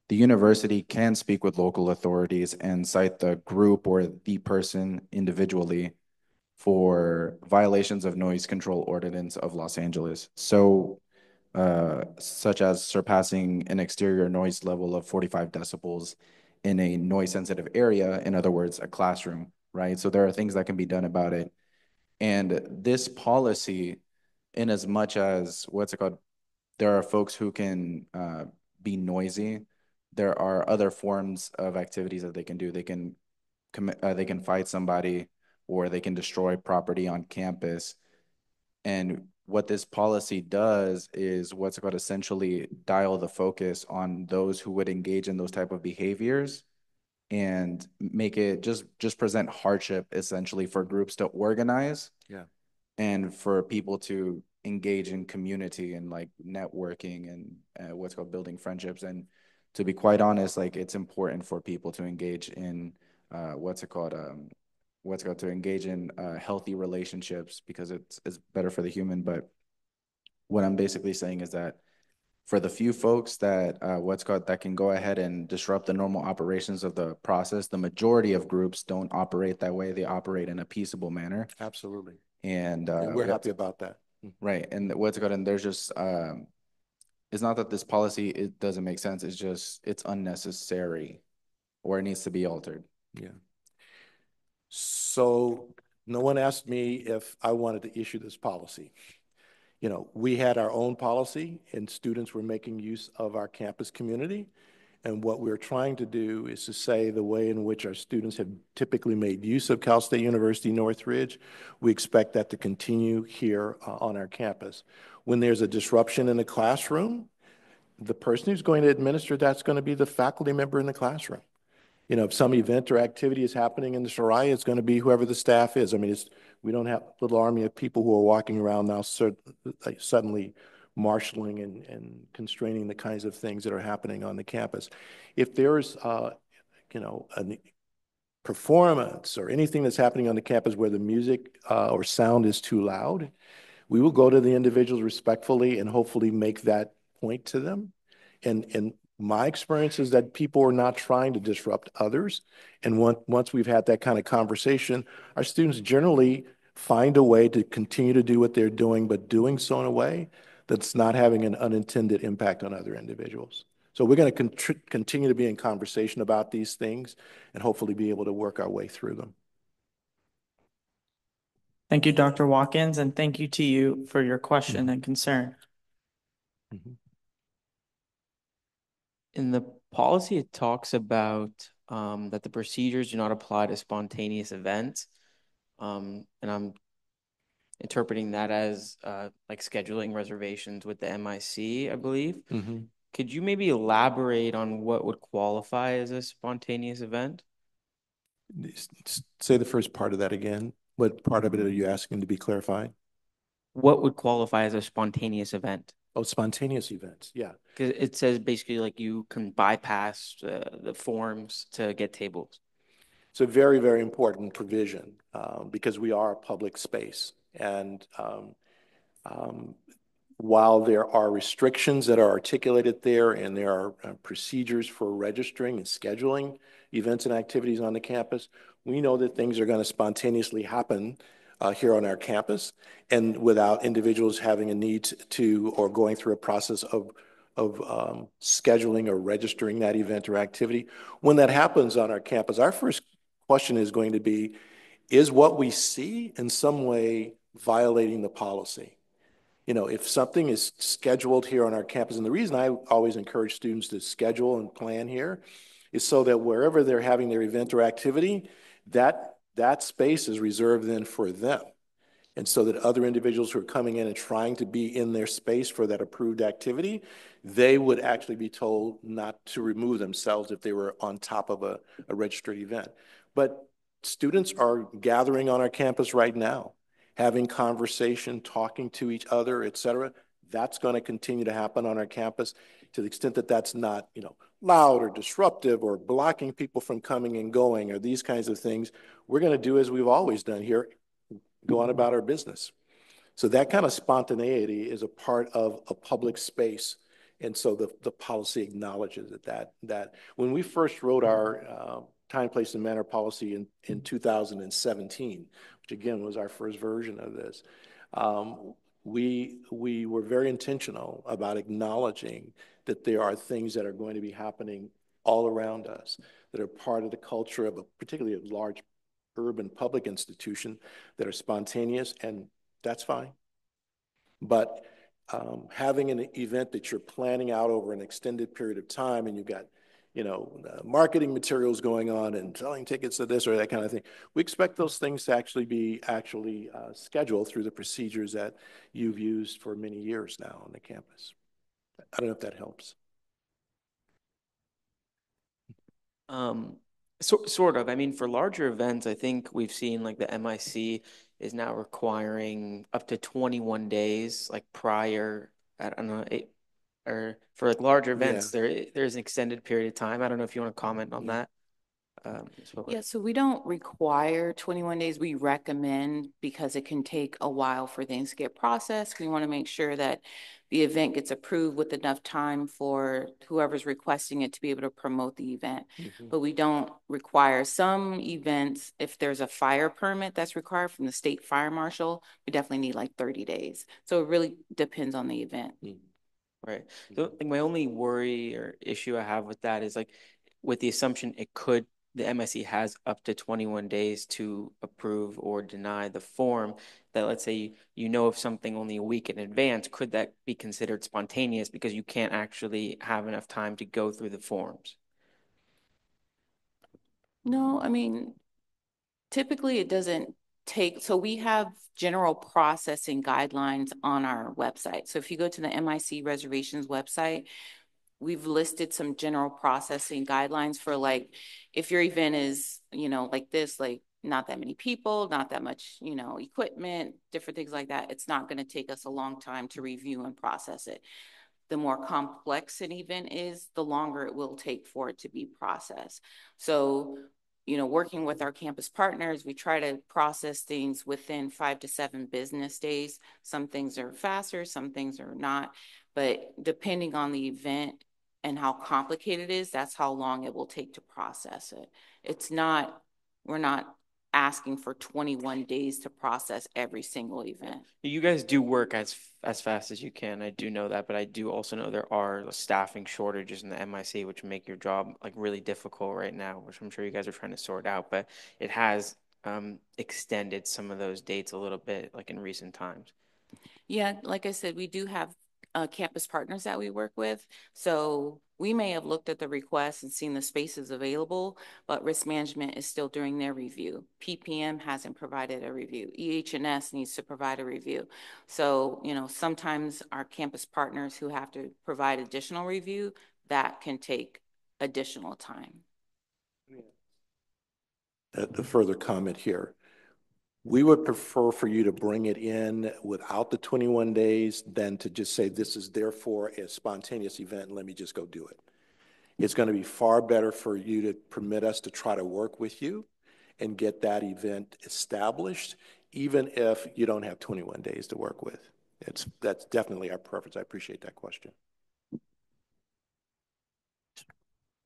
the university can speak with local authorities and cite the group or the person individually for violations of noise control ordinance of Los Angeles. So, such as surpassing an exterior noise level of 45 decibels in a noise sensitive area, in other words, a classroom, right? So there are things that can be done about it. And this policy, in as much as what's it called, there are folks who can be noisy. There are other forms of activities that they can do. They can they can fight somebody, or they can destroy property on campus. And what this policy does is what's it called, essentially dial the focus on those who would engage in those type of behaviors and make it just present hardship essentially for groups to organize. Yeah. And for people to engage in community and like networking and what's called building friendships. And to be quite honest, like it's important for people to engage in to engage in healthy relationships because it's better for the human. But what I'm basically saying is that for the few folks that that can go ahead and disrupt the normal operations of the process, the majority of groups don't operate that way. They operate in a peaceable manner. Absolutely. And we're happy about that. Right. And what's it called? And there's just it's not that this policy it doesn't make sense. It's just it's unnecessary, or it needs to be altered. Yeah. So no one asked me if I wanted to issue this policy. You know, we had our own policy, and students were making use of our campus community. And what we're trying to do is to say the way in which our students have typically made use of Cal State University Northridge, we expect that to continue here on our campus. When there's a disruption in the classroom, the person who's going to administer that's going to be the faculty member in the classroom. You know, if some event or activity is happening in the Soraya, it's going to be whoever the staff is. I mean, we don't have a little army of people who are walking around now suddenly marshaling and constraining the kinds of things that are happening on the campus. If there's, you know, a performance or anything that's happening on the campus where the music or sound is too loud, we will go to the individuals respectfully and hopefully make that point to them. And my experience is that people are not trying to disrupt others. And once we've had that kind of conversation, our students generally find a way to continue to do what they're doing, but doing so in a way that's not having an unintended impact on other individuals. So we're going to continue to be in conversation about these things and hopefully be able to work our way through them. Thank you, Dr. Watkins, and thank you to you for your question and concern. In the policy, it talks about that the procedures do not apply to spontaneous events. And I'm interpreting that as like scheduling reservations with the MIC, I believe. Could you maybe elaborate on what would qualify as a spontaneous event? Say the first part of that again. What part of it are you asking to be clarified? What would qualify as a spontaneous event? Oh, spontaneous events, yeah. Because it says basically like you can bypass the forms to get tables. It's a very, very important provision because we are a public space. And while there are restrictions that are articulated there and there are procedures for registering and scheduling events and activities on the campus, we know that things are going to spontaneously happen here on our campus and without individuals having a need to or going through a process of scheduling or registering that event or activity. When that happens on our campus, our first question is going to be, is what we see in some way violating the policy? You know, if something is scheduled here on our campus, and the reason I always encourage students to schedule and plan here is so that wherever they're having their event or activity, that space is reserved then for them. And so that other individuals who are coming in and trying to be in their space for that approved activity, they would actually be told not to remove themselves if they were on top of a registered event. But students are gathering on our campus right now, having conversation, talking to each other, et cetera. That's going to continue to happen on our campus to the extent that that's not, loud or disruptive or blocking people from coming and going or these kinds of things. We're going to do as we've always done here, go on about our business. So that kind of spontaneity is a part of a public space. And so the policy acknowledges that when we first wrote our time, place, and manner policy in 2017, which again was our first version of this, we were very intentional about acknowledging that there are things that are going to be happening all around us that are part of the culture of particularly a large urban public institution that are spontaneous, and that's fine. But having an event that you're planning out over an extended period of time and you've got, marketing materials going on and selling tickets to this or that kind of thing, we expect those things to actually be scheduled through the procedures that you've used for many years now on the campus. I don't know if that helps. Sort of. I mean, for larger events, I think we've seen like the MIC is now requiring up to 21 days, like prior, I don't know, or for like larger events, there's an extended period of time. I don't know if you want to comment on that. Yeah, so we don't require 21 days. We recommend because it can take a while for things to get processed. We want to make sure that the event gets approved with enough time for whoever's requesting it to be able to promote the event. But we don't require some events. If there's a fire permit that's required from the state fire marshal, we definitely need like 30 days. So it really depends on the event. Right. So like my only worry or issue I have with that is like with the assumption the MIC has up to 21 days to approve or deny the form, that let's say of something only a week in advance, could that be considered spontaneous because you can't actually have enough time to go through the forms? No, I mean, typically it doesn't take, so we have general processing guidelines on our website. So if you go to the MIC reservations website, we've listed some general processing guidelines for like, if your event is, like this, like not that many people, not that much, equipment, different things like that. It's not going to take us a long time to review and process it. The more complex an event is, the longer it will take for it to be processed. So, working with our campus partners, we try to process things within 5 to 7 business days. Some things are faster, some things are not. But depending on the event and how complicated it is, that's how long it will take to process it. We're not asking for 21 days to process every single event. You guys do work as fast as you can. I do know that, but I do also know there are staffing shortages in the MIC, which make your job like really difficult right now, which I'm sure you guys are trying to sort out, but it has extended some of those dates a little bit like in recent times. Yeah, like I said, we do have campus partners that we work with. So we may have looked at the request and seen the spaces available, but risk management is still doing their review. PPM hasn't provided a review. EH&S needs to provide a review. So, sometimes our campus partners who have to provide additional review, that can take additional time. The further comment here. We would prefer for you to bring it in without the 21 days than to just say this is therefore a spontaneous event and let me just go do it. It's going to be far better for you to permit us to try to work with you and get that event established, even if you don't have 21 days to work with. That's definitely our preference. I appreciate that question. Oh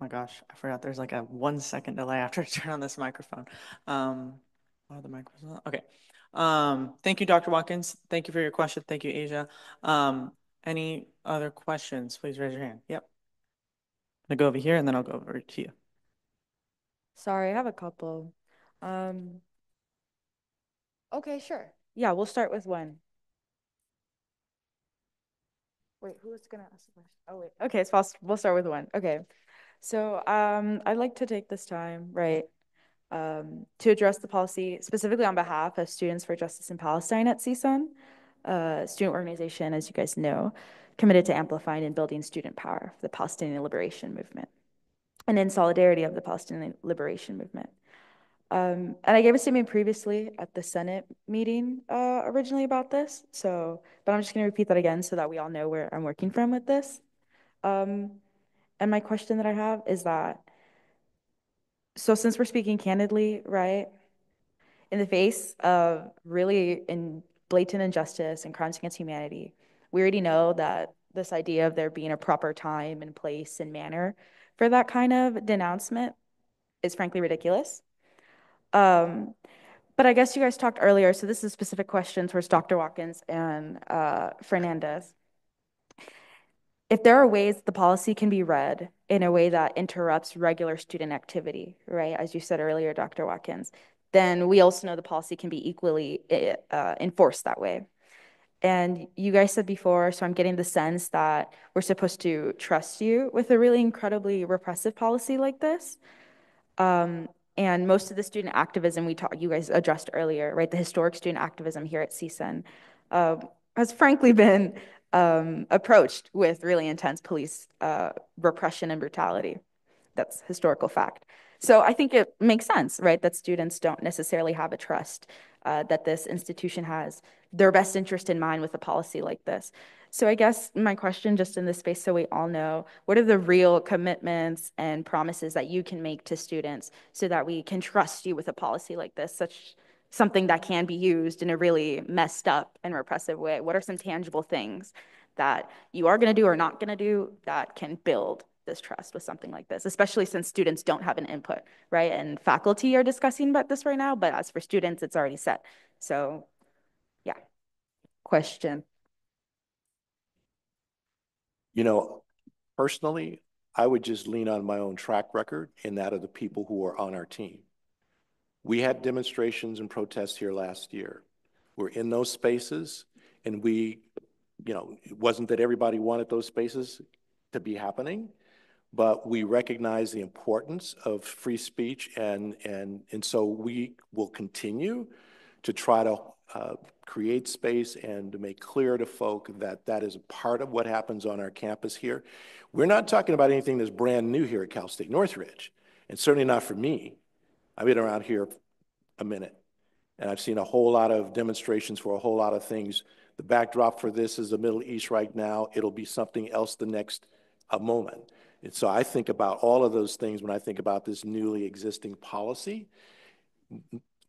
my gosh, I forgot there's like a 1 second delay after I turn on this microphone. Oh, the microphone's on. Okay. Thank you, Dr. Watkins. Thank you for your question. Thank you, Asia. Any other questions? Please raise your hand. Yep. I'm gonna go over here and then I'll go over to you. Sorry, I have a couple. Okay, sure. Yeah, we'll start with one. Wait, who was gonna ask the question? Oh, wait. Okay, so we'll start with one. Okay. So, I'd like to take this time, right, to address the policy specifically on behalf of Students for Justice in Palestine at CSUN, student organization, as you guys know, committed to amplifying and building student power for the Palestinian liberation movement and in solidarity of the Palestinian liberation movement. And I gave a statement previously at the Senate meeting originally about this. But I'm just going to repeat that again so that we all know where I'm working from with this. And my question that I have is that, so since we're speaking candidly, right, in the face of really blatant injustice and crimes against humanity, we already know that this idea of there being a proper time and place and manner for that kind of denouncement is frankly ridiculous. But I guess you guys talked earlier, so this is a specific question towards Dr. Watkins and Fernandez. If there are ways the policy can be read in a way that interrupts regular student activity, right, as you said earlier, Dr. Watkins, then we also know the policy can be equally enforced that way. And you guys said before, so I'm getting the sense that we're supposed to trust you with a really incredibly repressive policy like this. And most of the student activism you guys addressed earlier, right? The historic student activism here at CSUN has frankly been approached with really intense police repression and brutality. That's historical fact. So I think it makes sense, right, that students don't necessarily have a trust that this institution has their best interest in mind with a policy like this. So I guess my question just in this space, so we all know, what are the real commitments and promises that you can make to students so that we can trust you with a policy like this, something that can be used in a really messed up and repressive way? What are some tangible things that you are going to do or not going to do that can build this trust with something like this, especially since students don't have an input, right? And faculty are discussing about this right now, but as for students, it's already set. So yeah, question. You know, personally, I would just lean on my own track record and that of the people who are on our team. We had demonstrations and protests here last year. We're in those spaces, and it wasn't that everybody wanted those spaces to be happening, but we recognize the importance of free speech, and so we will continue to try to create space and to make clear to folk that that is a part of what happens on our campus here. We're not talking about anything that's brand new here at Cal State Northridge, and certainly not for me. I've been around here a minute, and I've seen a whole lot of demonstrations for a whole lot of things. The backdrop for this is the Middle East right now. It'll be something else the next moment. And so I think about all of those things when I think about this newly existing policy.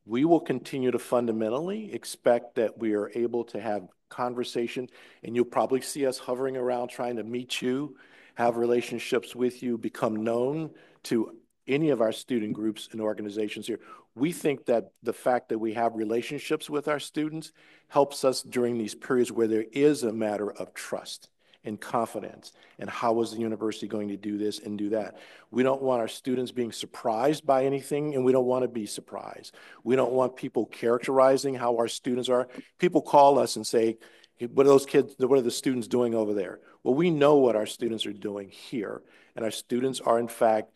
We will continue to fundamentally expect that we are able to have conversation, and you'll probably see us hovering around trying to meet you, have relationships with you, become known to any of our student groups and organizations here. We think that the fact that we have relationships with our students helps us during these periods where there is a matter of trust and confidence, and how is the university going to do this and do that. We don't want our students being surprised by anything, and we don't want to be surprised. We don't want people characterizing how our students are. People call us and say, hey, what are the students doing over there? Well, we know what our students are doing here, and our students are in fact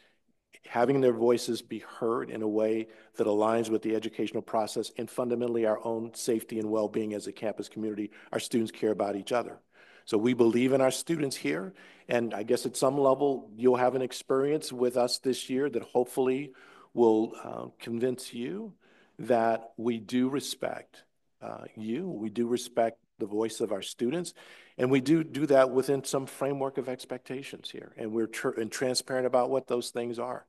having their voices be heard in a way that aligns with the educational process and fundamentally our own safety and well-being as a campus community. Our students care about each other. So we believe in our students here, and I guess at some level you'll have an experience with us this year that hopefully will convince you that we do respect we do respect the voice of our students, and we do that within some framework of expectations here, and we're transparent about what those things are.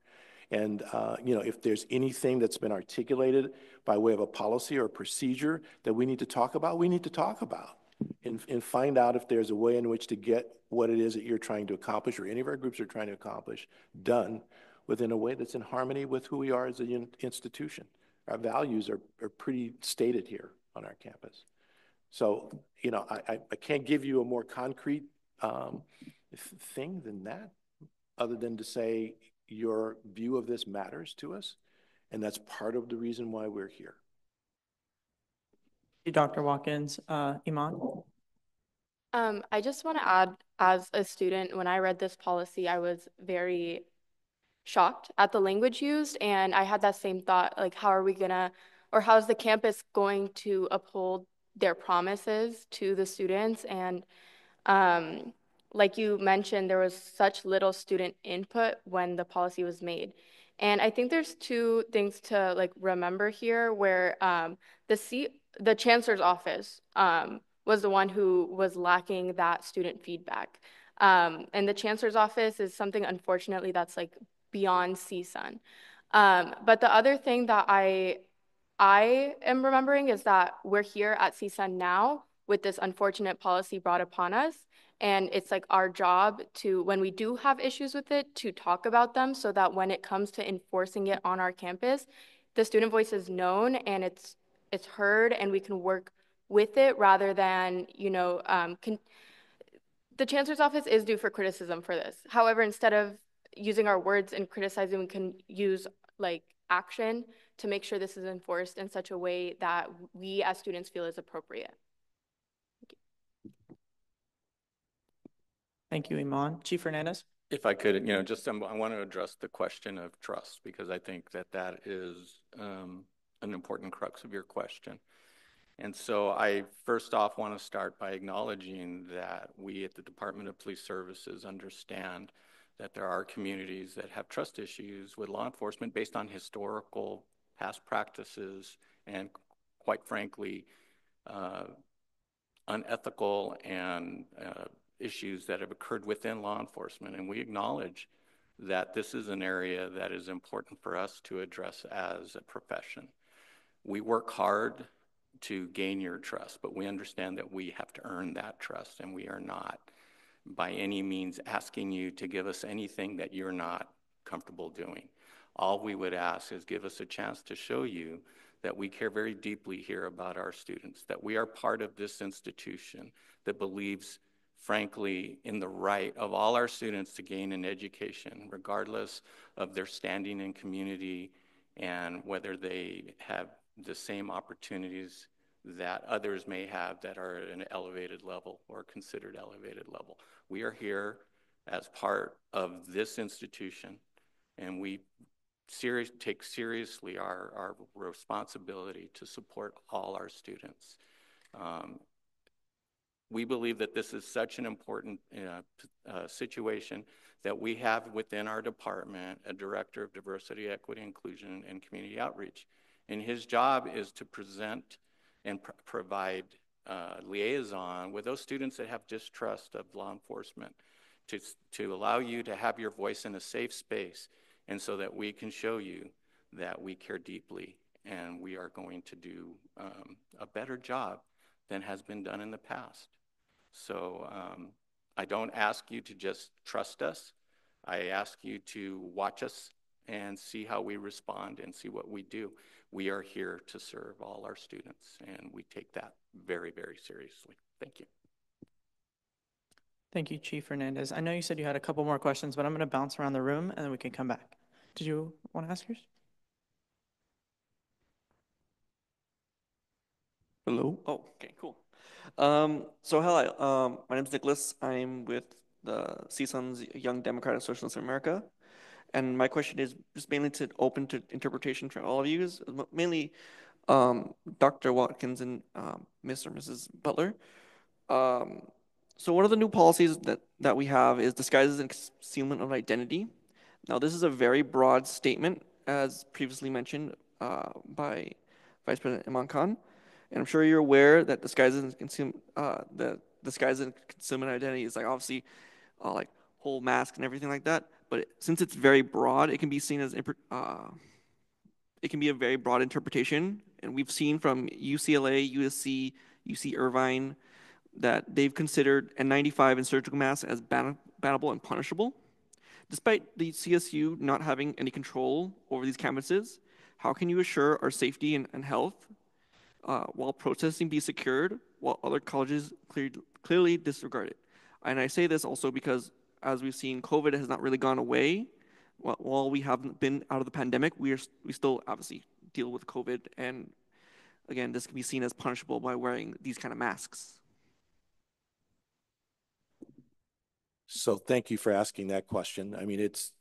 And if there's anything that's been articulated by way of a policy or a procedure that we need to talk about, we need to talk about. And find out if there's a way in which to get what it is that you're trying to accomplish, or any of our groups are trying to accomplish, done within a way that's in harmony with who we are as an institution. Our values are pretty stated here on our campus. So, I can't give you a more concrete thing than that, other than to say your view of this matters to us, and that's part of the reason why we're here. Dr. Watkins. Iman? I just want to add, as a student, when I read this policy, I was very shocked at the language used. And I had that same thought, like, how are we gonna, or how is the campus going to uphold their promises to the students? And um, like you mentioned, there was such little student input when the policy was made. And I think there's two things to like remember here where the chancellor's office was the one who was lacking that student feedback. And the chancellor's office is something, unfortunately, that's like beyond CSUN. But the other thing that I am remembering is that we're here at CSUN now with this unfortunate policy brought upon us. And it's like our job to, when we do have issues with it, to talk about them so that when it comes to enforcing it on our campus, the student voice is known and it's heard and we can work with it rather than, the chancellor's office is due for criticism for this. However, instead of using our words and criticizing, we can use like action to make sure this is enforced in such a way that we as students feel is appropriate. Thank you, Iman. Chief Hernandez? If I could, I want to address the question of trust because I think that is an important crux of your question. And so I first off want to start by acknowledging that we at the Department of Police Services understand that there are communities that have trust issues with law enforcement based on historical past practices and, quite frankly, unethical and issues that have occurred within law enforcement. And we acknowledge that this is an area that is important for us to address as a profession. We work hard to gain your trust, but we understand that we have to earn that trust, and we are not by any means asking you to give us anything that you're not comfortable doing. All we would ask is give us a chance to show you that we care very deeply here about our students, that we are part of this institution that believes, frankly, in the right of all our students to gain an education, regardless of their standing in community and whether they have the same opportunities that others may have that are at an elevated level or considered elevated level. We are here as part of this institution, and we take seriously our responsibility to support all our students. We believe that this is such an important situation that we have within our department a director of diversity, equity, inclusion, and community outreach. And his job is to present and provide liaison with those students that have distrust of law enforcement, to allow you to have your voice in a safe space, and so that we can show you that we care deeply and we are going to do a better job than has been done in the past. So I don't ask you to just trust us. I ask you to watch us and see how we respond and see what we do. We are here to serve all our students, and we take that very, very seriously. Thank you. Thank you, Chief Hernandez. I know you said you had a couple more questions, but I'm going to bounce around the room and then we can come back. Did you want to ask yours? Hello. Oh, okay, cool. So hi, my name is Nicholas. I'm with the CSUN's Young Democratic Socialists of America. And my question is just mainly open to interpretation for all of you, mainly Dr. Watkins and Mr. or Mrs. Butler. So one of the new policies that we have is disguises and concealment of identity. Now, this is a very broad statement, as previously mentioned by Vice President Iman Khan. And I'm sure you're aware that disguises and concealment identity is like obviously like whole mask and everything like that. But since it's very broad, it can be seen as it can be a very broad interpretation. And we've seen from UCLA, USC, UC Irvine that they've considered N95 and surgical masks as bannable and punishable. Despite the CSU not having any control over these campuses, how can you assure our safety and health while protesting be secured while other colleges clearly disregard it? And I say this also because, as we've seen, COVID has not really gone away. While we haven't been out of the pandemic, we still obviously deal with COVID. And again, this can be seen as punishable by wearing these kind of masks. So thank you for asking that question. I mean, it's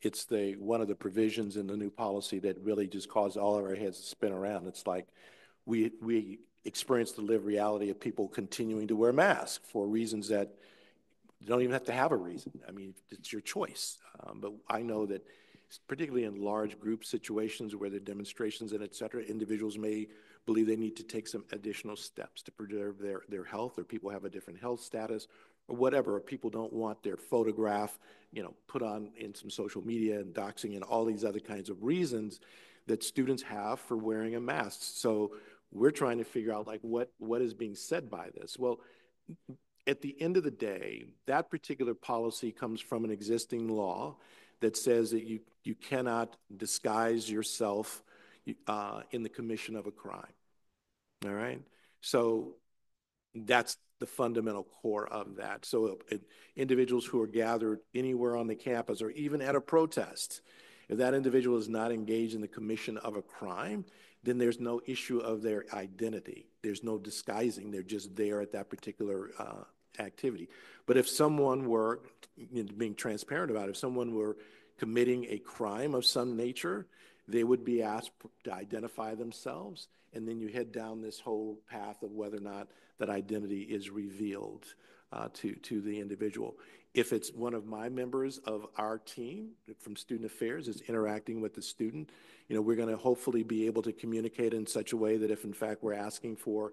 one of the provisions in the new policy that really just caused all of our heads to spin around. It's like we experience the lived reality of people continuing to wear masks for reasons that you don't even have to have a reason. I mean, it's your choice. But I know that particularly in large group situations where there are demonstrations and et cetera, individuals may believe they need to take some additional steps to preserve their health, or people have a different health status or whatever, or people don't want their photograph, put on in some social media and doxing and all these other kinds of reasons that students have for wearing a mask. So we're trying to figure out like what is being said by this. Well, at the end of the day, that particular policy comes from an existing law that says that you cannot disguise yourself in the commission of a crime. All right? So that's the fundamental core of that. So individuals who are gathered anywhere on the campus or even at a protest, if that individual is not engaged in the commission of a crime, then there's no issue of their identity. There's no disguising. They're just there at that particular activity. But if someone were, being transparent about it, if someone were committing a crime of some nature, they would be asked to identify themselves, and then you head down this whole path of whether or not that identity is revealed to the individual. If it's one of my members of our team from Student Affairs is interacting with the student, we're going to hopefully be able to communicate in such a way that if in fact we're asking for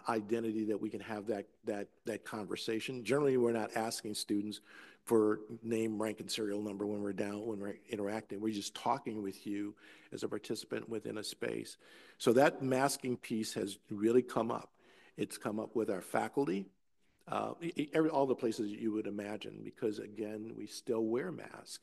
identity, that we can have that conversation. Generally, we're not asking students for name, rank, and serial number when we're interacting. We're just talking with you as a participant within a space. So that masking piece has really come up. It's come up with our faculty, all the places you would imagine, because again, we still wear masks,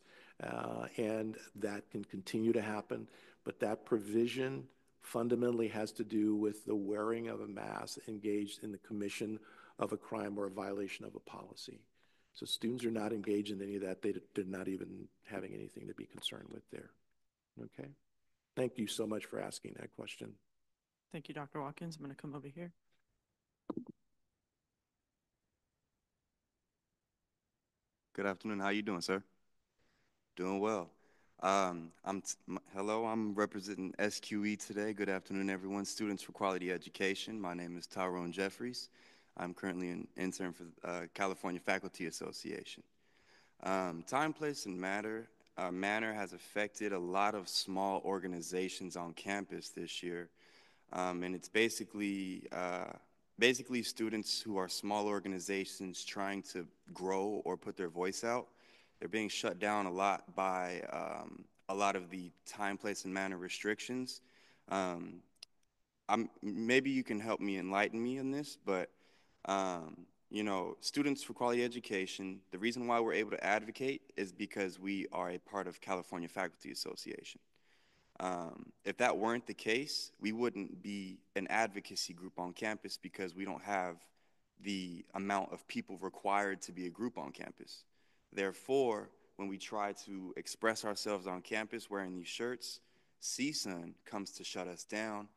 and that can continue to happen. But that provision fundamentally has to do with the wearing of a mask engaged in the commission of a crime or a violation of a policy. So students are not engaged in any of that. They're not even having anything to be concerned with there. Okay. Thank you so much for asking that question. Thank you, Dr. Watkins. I'm going to come over here. Good afternoon. How you doing, sir? Doing well. Hello, I'm representing SQE today. Good afternoon, everyone. Students for Quality Education. My name is Tyrone Jeffries. I'm currently an intern for California Faculty Association. Time, place, and manner has affected a lot of small organizations on campus this year. And it's basically students who are small organizations trying to grow or put their voice out. They're being shut down a lot by a lot of the time, place, and manner restrictions. Maybe you can help me enlighten me on this, but Students for Quality Education, the reason why we're able to advocate is because we are a part of California Faculty Association. If that weren't the case, we wouldn't be an advocacy group on campus because we don't have the amount of people required to be a group on campus. Therefore, when we try to express ourselves on campus wearing these shirts, CSUN comes to shut us down,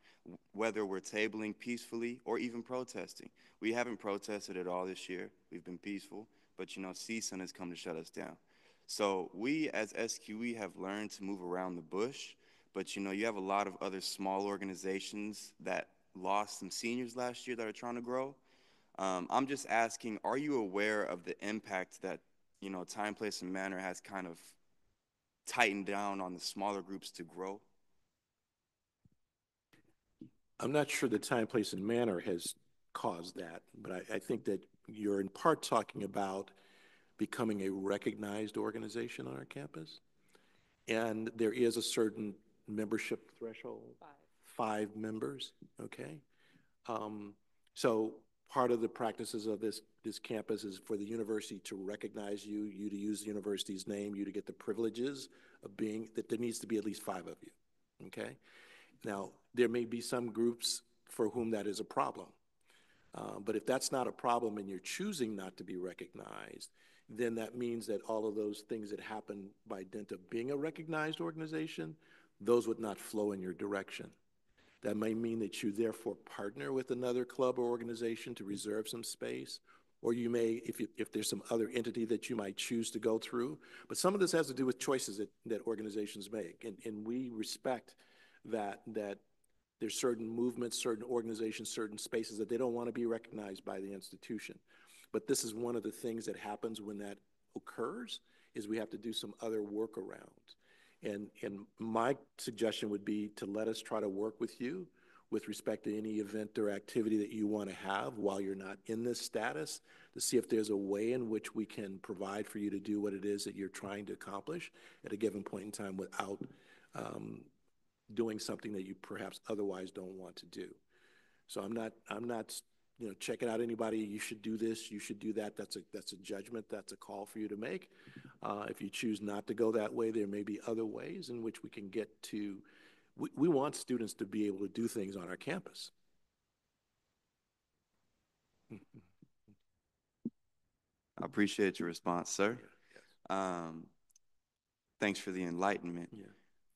whether we're tabling peacefully or even protesting. We haven't protested at all this year. We've been peaceful, but CSUN has come to shut us down. So we as SQE have learned to move around the bush, but you have a lot of other small organizations that lost some seniors last year that are trying to grow. I'm just asking, are you aware of the impact that time, place, and manner has kind of tightened down on the smaller groups to grow? I'm not sure the time, place, and manner has caused that, but I think that you're in part talking about becoming a recognized organization on our campus. And there is a certain membership threshold, 5 members, okay? So part of the practices of this campus is for the university to recognize you to use the university's name, you to get the privileges of being, that there needs to be at least 5 of you, okay? Now, there may be some groups for whom that is a problem. But if that's not a problem and you're choosing not to be recognized, then that means that all of those things that happen by dint of being a recognized organization, those would not flow in your direction. That may mean that you therefore partner with another club or organization to reserve some space, or you may, if there's some other entity that you might choose to go through. But some of this has to do with choices that organizations make. And we respect that there's certain movements, certain organizations, certain spaces that they don't want to be recognized by the institution. But this is one of the things that happens when that occurs, is we have to do some other workarounds. And my suggestion would be to let us try to work with you with respect to any event or activity that you want to have while you're not in this status, to see if there's a way in which we can provide for you to do what it is that you're trying to accomplish at a given point in time without doing something that you perhaps otherwise don't want to do. So I'm not checking out anybody. You should do this, you should do that. That's a judgment. That's a call for you to make. If you choose not to go that way, there may be other ways in which we can get to. We want students to be able to do things on our campus. I appreciate your response, sir. Thanks for the enlightenment.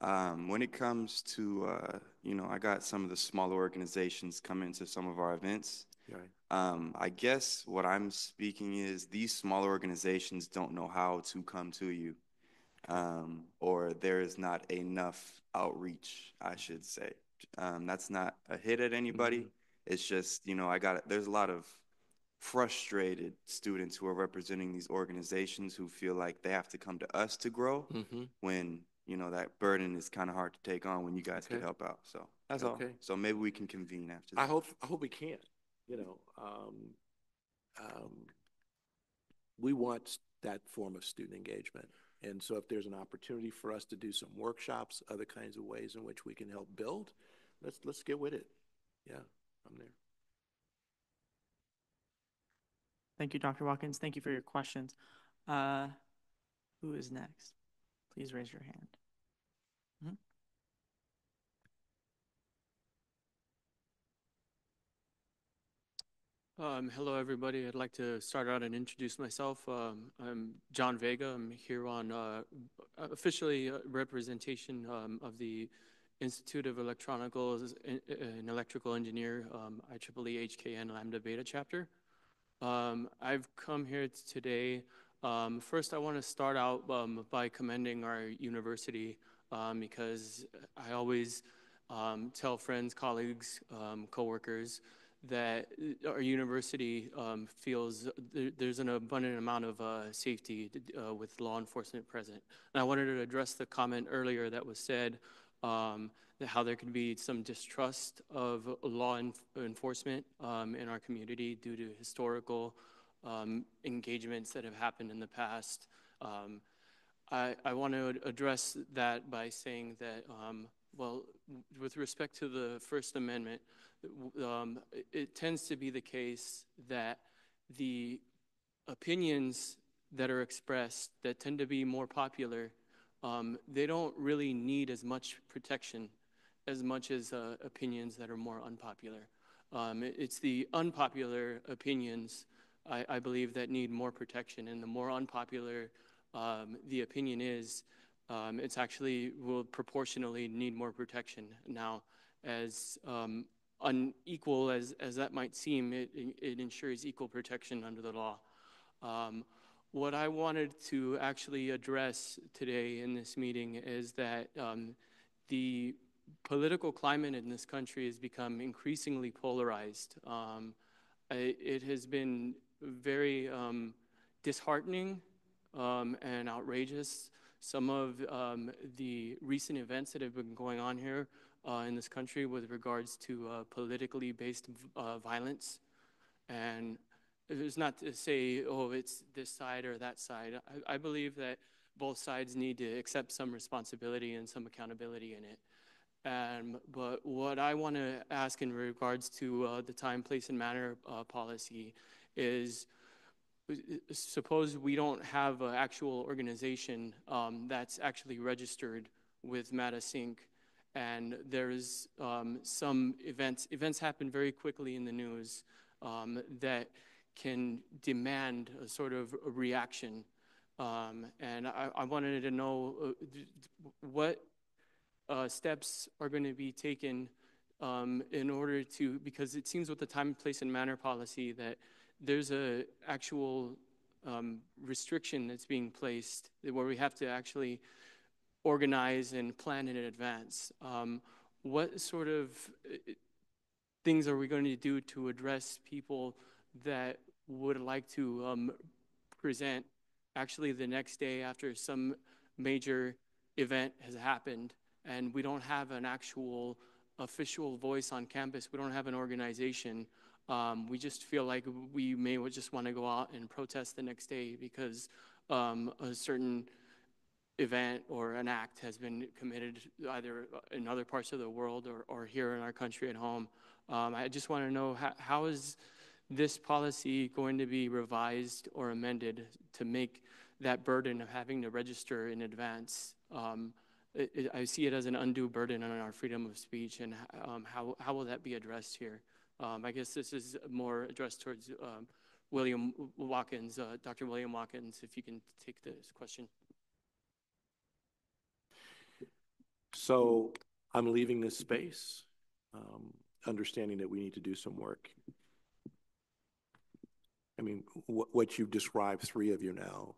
When it comes to, I got some of the smaller organizations come into some of our events. I guess what I'm speaking is these smaller organizations don't know how to come to you, or there is not enough outreach, I should say. That's not a hit at anybody. It's just, there's a lot of frustrated students who are representing these organizations who feel like they have to come to us to grow when, that burden is kind of hard to take on when you guys could help out. So that's all. So maybe we can convene after that. I hope we can. We want that form of student engagement. And so if there's an opportunity for us to do some workshops, other kinds of ways in which we can help build, let's get with it. Yeah, I'm there. Thank you, Dr. Watkins. Thank you for your questions. Who is next? Please raise your hand. Hello, everybody. I'd like to start out and introduce myself. I'm John Vega. I'm here on officially representation of the Institute of Electronicals and Electrical Engineer, IEEE HKN Lambda Beta chapter. I've come here today. First, I want to start out by commending our university because I always tell friends, colleagues, coworkers that our university feels there's an abundant amount of safety with law enforcement present. And I wanted to address the comment earlier that was said that how there could be some distrust of law enforcement in our community due to historical engagements that have happened in the past. I want to address that by saying that, well, with respect to the First Amendment, it tends to be the case that the opinions that are expressed that tend to be more popular, they don't really need as much protection as much as opinions that are more unpopular. It's the unpopular opinions, I believe, that need more protection, and the more unpopular the opinion is, it's actually will proportionally need more protection. Now, as unequal as that might seem, it ensures equal protection under the law. What I wanted to actually address today in this meeting is that the political climate in this country has become increasingly polarized. It has been very disheartening and outrageous. Some of the recent events that have been going on here in this country with regards to politically based violence. And it's not to say, oh, it's this side or that side. I believe that both sides need to accept some responsibility and some accountability in it. But what I want to ask in regards to the time, place, and manner policy is, suppose we don't have an actual organization that's actually registered with MATA-Sync, and there's some events happen very quickly in the news that can demand a sort of a reaction. And I wanted to know what steps are going to be taken in order to, because it seems with the time, place, and manner policy that there's a actual restriction that's being placed where we have to actually organize and plan in advance. What sort of things are we going to do to address people that would like to present actually the next day after some major event has happened and we don't have an actual official voice on campus, we don't have an organization, we just feel like we may just want to go out and protest the next day because a certain event or an act has been committed either in other parts of the world or here in our country at home. I just want to know how is this policy going to be revised or amended to make that burden of having to register in advance? I see it as an undue burden on our freedom of speech, and how will that be addressed here? I guess this is more addressed towards William Watkins, Dr. William Watkins, if you can take this question. So I'm leaving this space, understanding that we need to do some work. I mean, what you've described, three of you now,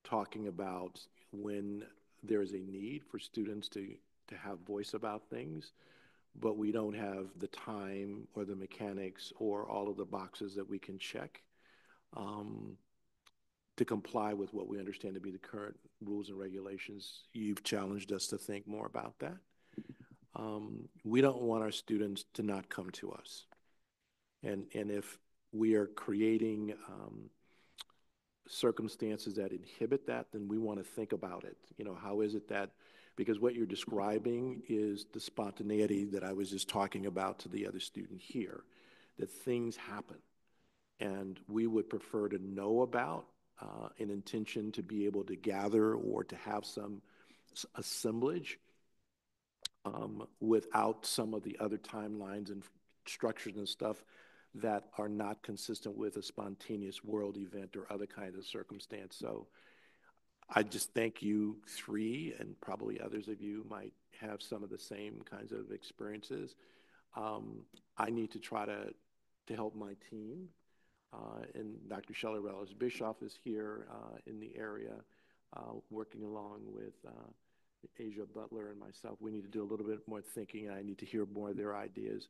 talking about when there is a need for students to have voice about things, but we don't have the time or the mechanics or all of the boxes that we can check to comply with what we understand to be the current rules and regulations. You've challenged us to think more about that. We don't want our students to not come to us. And if we are creating circumstances that inhibit that, then we want to think about it. You know, how is it that, because what you're describing is the spontaneity that I was just talking about to the other student here, that things happen. And we would prefer to know about an intention to be able to gather or to have some assemblage without some of the other timelines and structures and stuff that are not consistent with a spontaneous world event or other kind of circumstance. So I just thank you three, and probably others of you might have some of the same kinds of experiences. I need to try to help my team. And Dr. Shelley Reyes-Bischoff is here in the area, working along with Asia Butler and myself. We need to do a little bit more thinking, and I need to hear more of their ideas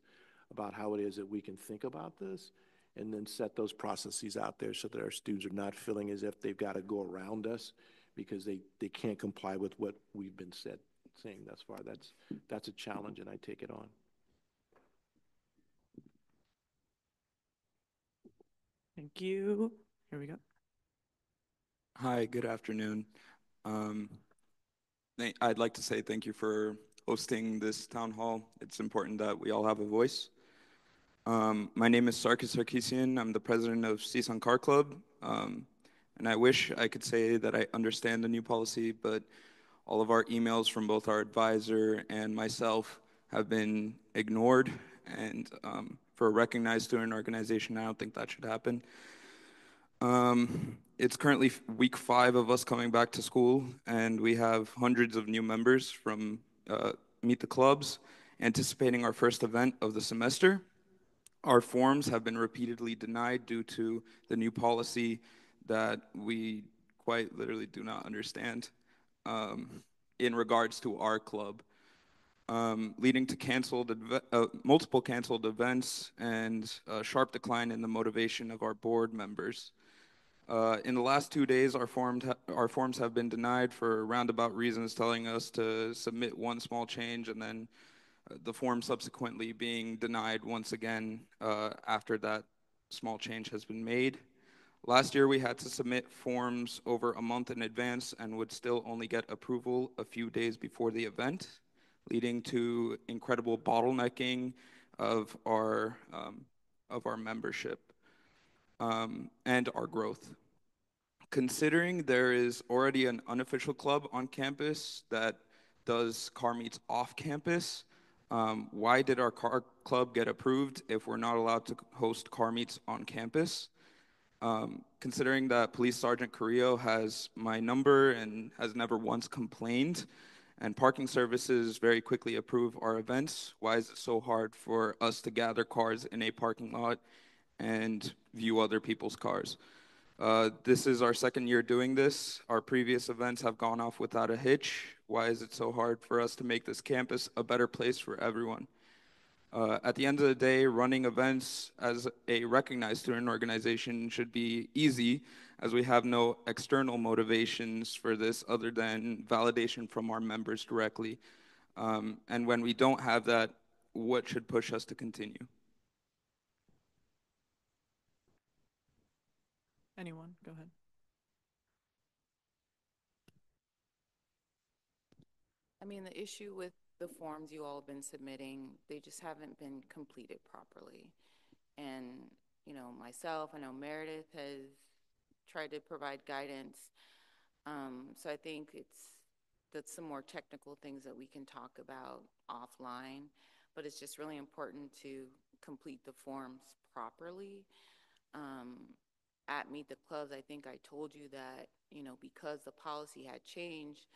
about how it is that we can think about this and then set those processes out there so that our students are not feeling as if they've got to go around us because they can't comply with what we've been saying thus far. That's a challenge, and I take it on. Thank you. Here we go. Hi, good afternoon. I'd like to say thank you for hosting this town hall. It's important that we all have a voice. My name is Sarkis Sarkisian. I'm the president of CSUN Car Club. And I wish I could say that I understand the new policy, but all of our emails from both our advisor and myself have been ignored. And for a recognized student organization, I don't think that should happen. It's currently week 5 of us coming back to school, and we have hundreds of new members from Meet the Clubs anticipating our first event of the semester. Our forms have been repeatedly denied due to the new policy that we quite literally do not understand in regards to our club, leading to multiple canceled events and a sharp decline in the motivation of our board members. In the last 2 days, our forms have been denied for roundabout reasons, telling us to submit one small change and then the form subsequently being denied once again after that small change has been made. Last year, we had to submit forms over a month in advance and would still only get approval a few days before the event, leading to incredible bottlenecking of our membership and our growth. Considering there is already an unofficial club on campus that does car meets off campus, why did our car club get approved if we're not allowed to host car meets on campus? Considering that Police Sergeant Carrillo has my number and has never once complained, and parking services very quickly approve our events, why is it so hard for us to gather cars in a parking lot and view other people's cars. This is our second year doing this. Our previous events have gone off without a hitch. Why is it so hard for us to make this campus a better place for everyone? At the end of the day, running events as a recognized student organization should be easy, as we have no external motivations for this other than validation from our members directly. And when we don't have that, what should push us to continue? Anyone? Go ahead. I mean, the issue with the forms you all have been submitting, they just haven't been completed properly. And, you know, myself, I know Meredith has tried to provide guidance. So I think that's some more technical things that we can talk about offline, but it's just really important to complete the forms properly. At Meet the Clubs, I think I told you that, you know, because the policy had changed,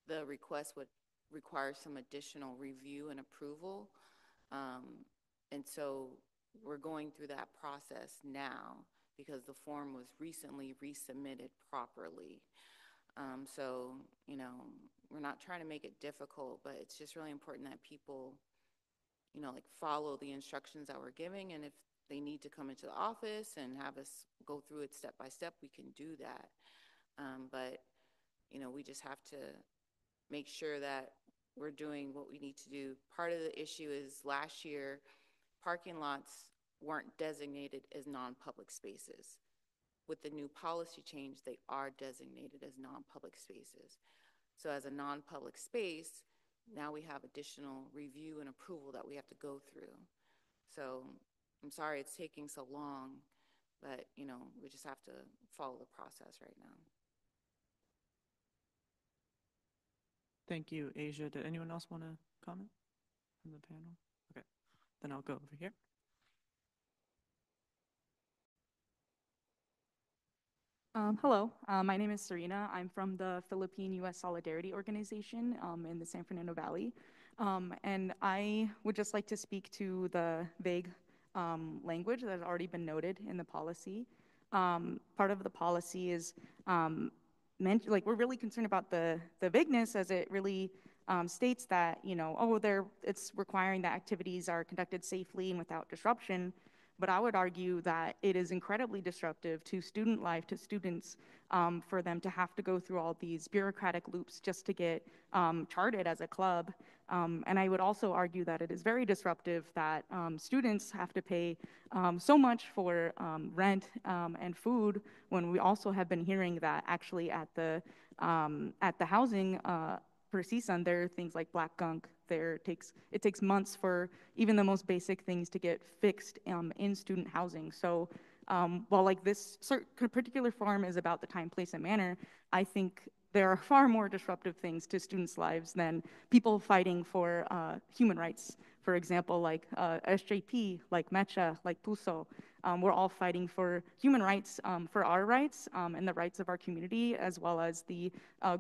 the request would require some additional review and approval. And so we're going through that process now because the form was recently resubmitted properly. So, you know, we're not trying to make it difficult, but it's just really important that people, you know, like follow the instructions that we're giving. And if they need to come into the office and have us go through it step by step, we can do that. But, you know, we just have to make sure that we're doing what we need to do. Part of the issue is last year, parking lots weren't designated as non-public spaces. With the new policy change, they are designated as non-public spaces. So as a non-public space, now we have additional review and approval that we have to go through. So I'm sorry it's taking so long, but, you know, we just have to follow the process right now. Thank you, Asia. Did anyone else want to comment from the panel? Okay, then I'll go over here. Hello, my name is Serena. I'm from the Philippine-U.S. Solidarity Organization in the San Fernando Valley. And I would just like to speak to the vague language that has already been noted in the policy. Part of the policy is we're really concerned about the vagueness, as it really states that, you know, it's requiring that activities are conducted safely and without disruption. But I would argue that it is incredibly disruptive to student life, to students, for them to have to go through all these bureaucratic loops just to get charted as a club. And I would also argue that it is very disruptive that students have to pay so much for rent and food, when we also have been hearing that actually at the housing for CSUN, there are things like black gunk. It takes months for even the most basic things to get fixed in student housing. So while like this particular form is about the time, place, and manner, I think there are far more disruptive things to students' lives than people fighting for human rights. For example, like SJP, like Mecha, like PUSO. We're all fighting for human rights, for our rights and the rights of our community, as well as the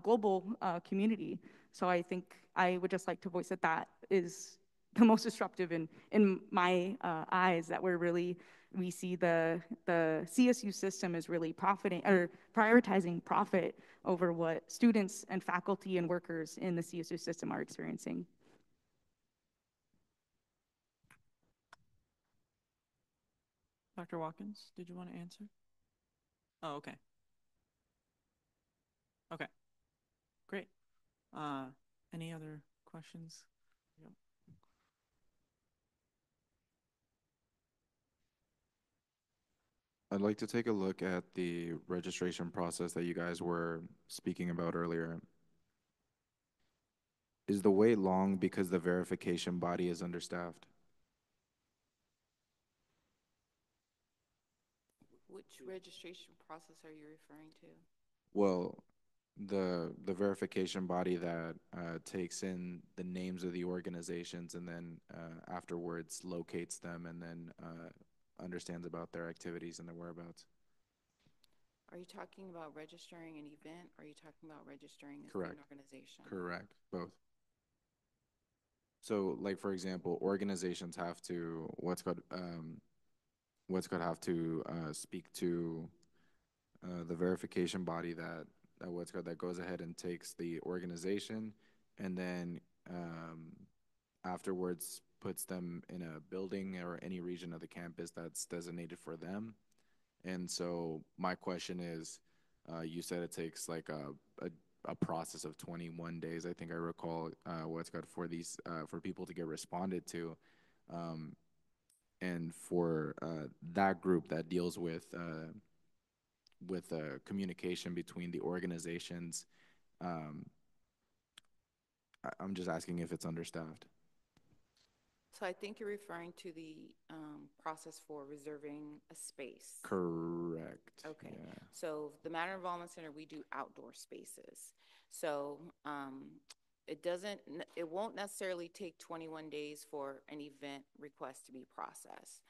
global community. So I think I would just like to voice that is the most disruptive in my eyes, that we see the CSU system is really profiting or prioritizing profit over what students and faculty and workers in the CSU system are experiencing. Dr. Watkins, did you want to answer? Oh, okay. Okay, great. Any other questions? Yep. I'd like to take a look at the registration process that you guys were speaking about earlier. Is the wait long because the verification body is understaffed? Which registration process are you referring to? Well, the verification body that takes in the names of the organizations and then afterwards locates them and then understands about their activities and their whereabouts. Are you talking about registering an event, or are you talking about registering a Correct. student organization? Correct, both. So, like for example, organizations have to what's going to have to speak to the verification body that goes ahead and takes the organization and then afterwards puts them in a building or any region of the campus that's designated for them. And so my question is, you said it takes like a process of 21 days. I think I recall what's good for these for people to get responded to, and for that group that deals with communication between the organizations. I'm just asking if it's understaffed. So I think you're referring to the process for reserving a space. Correct. Okay. Yeah. So the Matter Involvement Center, we do outdoor spaces. So it won't necessarily take 21 days for an event request to be processed.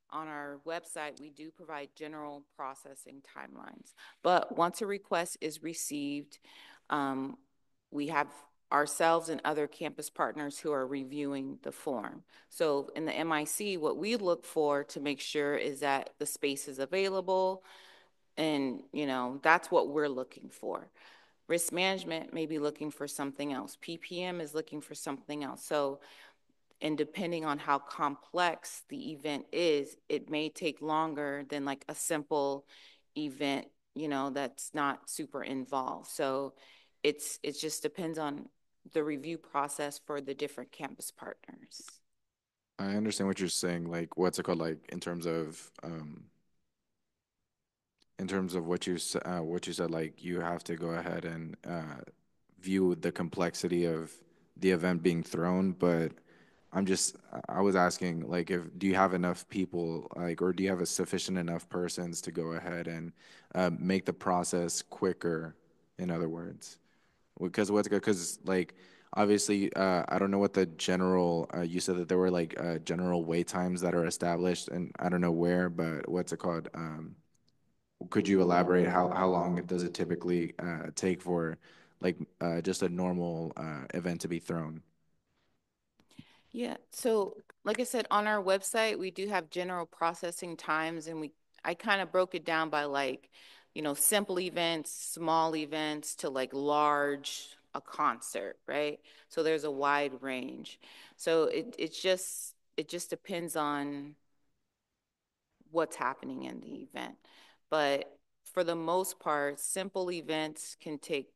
On our website, we do provide general processing timelines. But once a request is received, we have ourselves and other campus partners who are reviewing the form. So in the MIC, what we look for to make sure is that the space is available, and that's what we're looking for. Risk management may be looking for something else. PPM is looking for something else. So, and depending on how complex the event is, it may take longer than like a simple event, that's not super involved. So it just depends on the review process for the different campus partners. I understand what you're saying. Like, what's it called? Like, in terms of what you said, like you have to go ahead and view the complexity of the event being thrown. But I was asking, like, do you have enough people, like, or do you have a sufficient enough persons to go ahead and make the process quicker? In other words. Because like obviously I don't know what the general you said that there were like general wait times that are established, and I don't know where, but what's it called? Could you elaborate how long does it typically take for like just a normal event to be thrown? Yeah, so like I said, on our website we do have general processing times, and I kind of broke it down by like simple events, small events, to like a concert, right? So there's a wide range. So it just depends on what's happening in the event. But for the most part, simple events can take,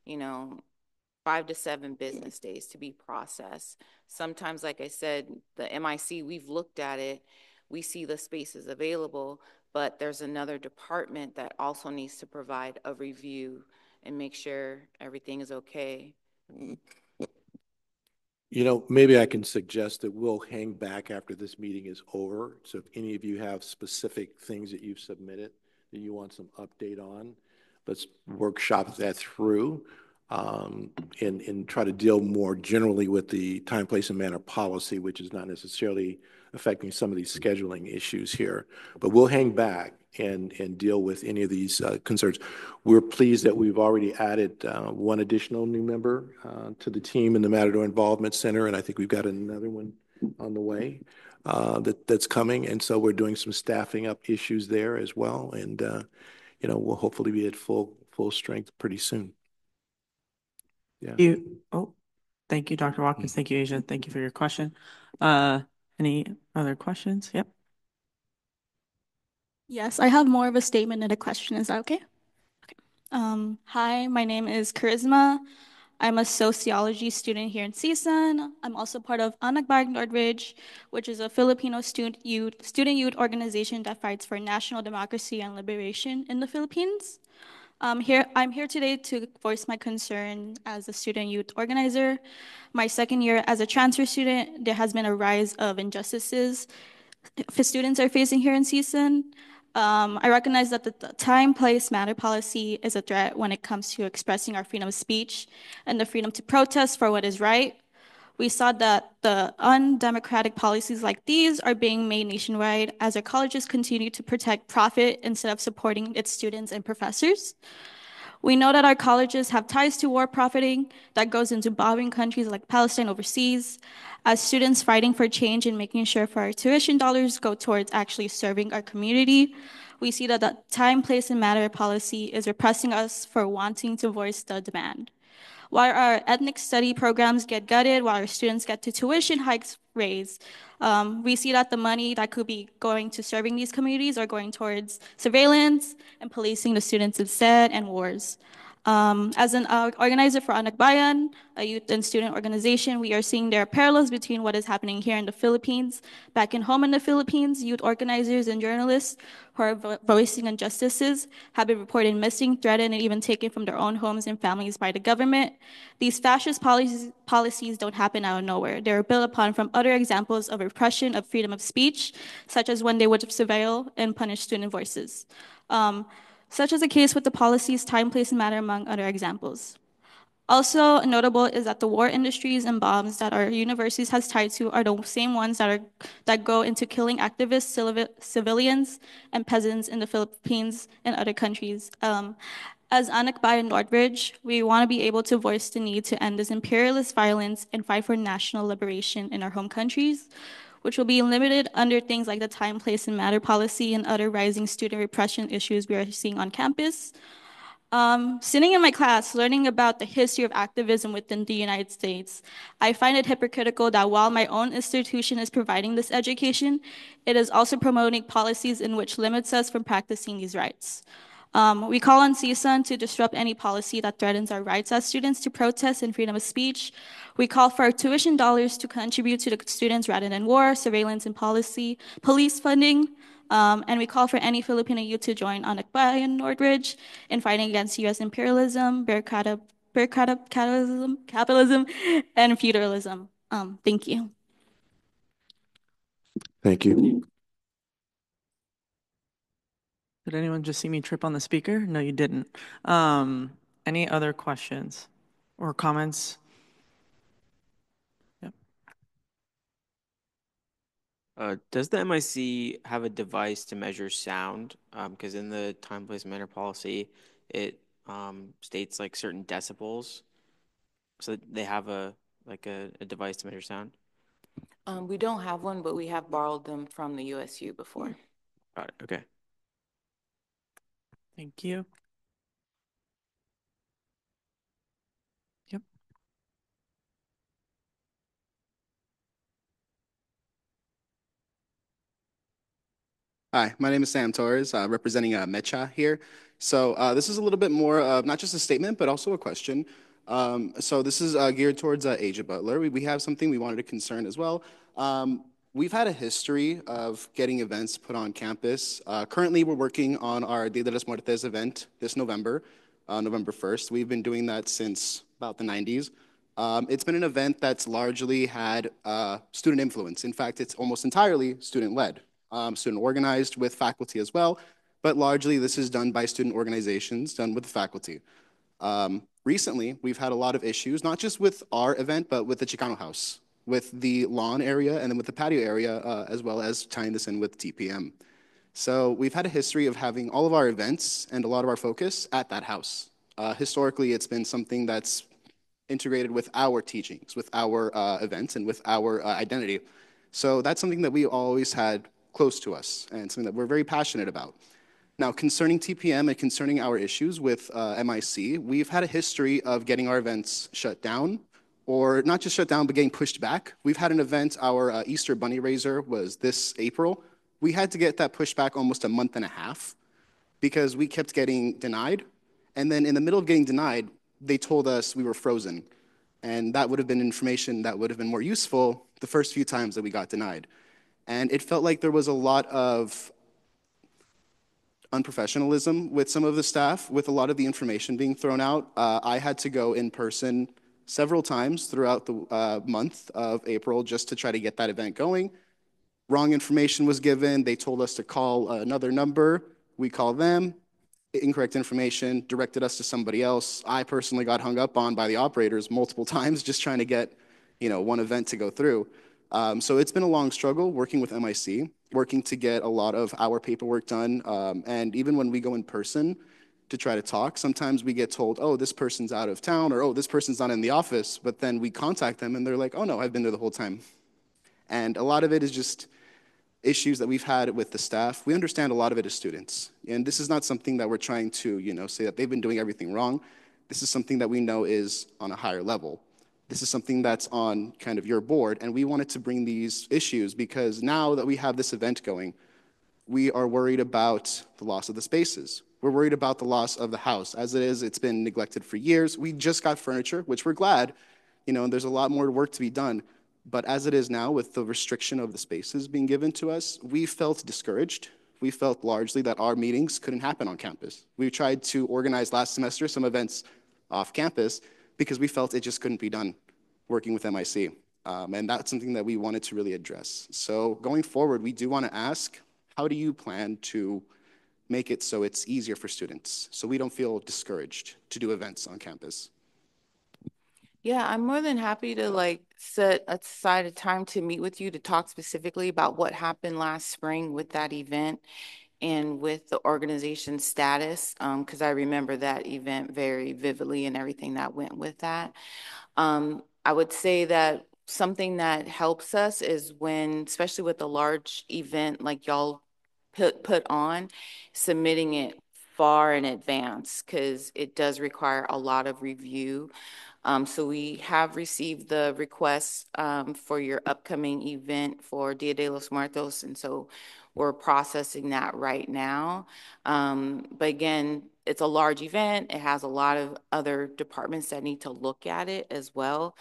5 to 7 business days to be processed. Sometimes, like I said, the MIC, we've looked at it, we see the spaces available, but there's another department that also needs to provide a review and make sure everything is okay. Maybe I can suggest that we'll hang back after this meeting is over. So if any of you have specific things that you've submitted that you want some update on, let's workshop that through and try to deal more generally with the time, place, and manner policy, which is not necessarily affecting some of these scheduling issues here. But we'll hang back and deal with any of these concerns. We're pleased that we've already added one additional new member to the team in the Matador Involvement Center, and I think we've got another one on the way that's coming. And so we're doing some staffing up issues there as well, and we'll hopefully be at full strength pretty soon. Yeah. Thank you, Dr. Watkins. Thank you, Asia. Thank you for your question. Any other questions? Yep. Yes, I have more of a statement and a question. Is that okay? Okay. Hi, my name is Charisma. I'm a sociology student here in CSUN. I'm also part of Anak Baik Northridge, which is a Filipino student youth organization that fights for national democracy and liberation in the Philippines. I'm here today to voice my concern as a student youth organizer. My second year as a transfer student, there has been a rise of injustices students are facing here in CSUN. I recognize that the time, place, matter policy is a threat when it comes to expressing our freedom of speech and the freedom to protest for what is right. We saw that the undemocratic policies like these are being made nationwide as our colleges continue to protect profit instead of supporting its students and professors. We know that our colleges have ties to war profiting that goes into bombing countries like Palestine overseas, As students fighting for change and making sure for our tuition dollars go towards actually serving our community, we see that the time, place, and matter policy is repressing us for wanting to voice the demand. While our ethnic study programs get gutted, while our students get to tuition hikes raised, we see that the money that could be going to serving these communities are going towards surveillance and policing the students instead and wars. As an organizer for Anak Bayan, a youth and student organization, we are seeing there are parallels between what is happening here in the Philippines. Back in home in the Philippines, youth organizers and journalists who are voicing injustices have been reported missing, threatened, and even taken from their own homes and families by the government. These fascist policies don't happen out of nowhere. They are built upon from other examples of repression of freedom of speech, such as when they would surveil and punish student voices. Such is the case with the policies Time, Place, and Matter, among other examples. Also notable is that the war industries and bombs that our universities has tied to are the same ones that go into killing activists, civilians, and peasants in the Philippines and other countries. As Anak Bayan Northridge, we want to be able to voice the need to end this imperialist violence and fight for national liberation in our home countries, which will be limited under things like the Time, Place, and Matter policy and other rising student repression issues we are seeing on campus. Sitting in my class, learning about the history of activism within the United States, I find it hypocritical that while my own institution is providing this education, it is also promoting policies in which limits us from practicing these rights. We call on CSUN to disrupt any policy that threatens our rights as students to protest and freedom of speech. We call for our tuition dollars to contribute to the students rather than war, surveillance, and police funding. And we call for any Filipino youth to join Anak Bayan Northridge in fighting against U.S. imperialism, capitalism, and feudalism. Thank you. Thank you. Did anyone just see me trip on the speaker? No, you didn't. Any other questions or comments? Yep. Does the MIC have a device to measure sound? Because in the time, place, manner policy, it states like certain decibels. So they have a device to measure sound? We don't have one, but we have borrowed them from the USU before. Got it. Okay. Thank you. Yep. Hi, my name is Sam Torres, representing Mecha here. So this is a little bit more of not just a statement, but also a question. So this is geared towards Asia Butler. We have something we wanted to concern as well. We've had a history of getting events put on campus. Currently, we're working on our Dia de las Muertes event this November, November 1st. We've been doing that since about the 90s. It's been an event that's largely had student influence. In fact, it's almost entirely student-led, student organized with faculty as well, but largely this is done by student organizations, done with the faculty. Recently, we've had a lot of issues, not just with our event, but with the Chicano House, with the lawn area and then with the patio area, as well as tying this in with TPM. So we've had a history of having all of our events and a lot of our focus at that house. Historically, it's been something that's integrated with our teachings, with our events, and with our identity. So that's something that we always had close to us and something that we're very passionate about. Now, concerning TPM and concerning our issues with MIC, we've had a history of getting our events shut down, or not just shut down, but getting pushed back. We've had an event, our Easter Bunny Raiser was this April. We had to get that pushed back almost a month and a half because we kept getting denied. And then in the middle of getting denied, they told us we were frozen. And that would have been information that would have been more useful the first few times that we got denied. And it felt like there was a lot of unprofessionalism with some of the staff, with a lot of the information being thrown out. I had to go in person several times throughout the month of April just to try to get that event going. Wrong information was given. They told us to call another number. We called them. Incorrect information directed us to somebody else. I personally got hung up on by the operators multiple times just trying to get, one event to go through. So it's been a long struggle working with MIC, working to get a lot of our paperwork done. And even when we go in person, to try to talk. Sometimes we get told, oh, this person's out of town, or oh, this person's not in the office, but then we contact them and they're like, oh no, I've been there the whole time. And a lot of it is just issues that we've had with the staff. We understand a lot of it as students. And this is not something that we're trying to, say that they've been doing everything wrong. This is something that we know is on a higher level. This is something that's on kind of your board, and we wanted to bring these issues because now that we have this event going, we are worried about the loss of the spaces. We're worried about the loss of the house. As it is, it's been neglected for years. We just got furniture, which we're glad, and there's a lot more work to be done. But as it is now, with the restriction of the spaces being given to us, we felt discouraged. We felt largely that our meetings couldn't happen on campus. We tried to organize last semester some events off campus because we felt it just couldn't be done working with MIC. And that's something that we wanted to really address. So going forward, we do want to ask, how do you plan to make it so it's easier for students so we don't feel discouraged to do events on campus? Yeah, I'm more than happy to set aside a time to meet with you to talk specifically about what happened last spring with that event and with the organization status, because I remember that event very vividly and everything that went with that. I would say that something that helps us is when, especially with a large event like y'all put on, submitting it far in advance, because it does require a lot of review. So we have received the requests for your upcoming event for Dia de los Muertos, and so we're processing that right now. But again, it's a large event. It has a lot of other departments that need to look at it as well.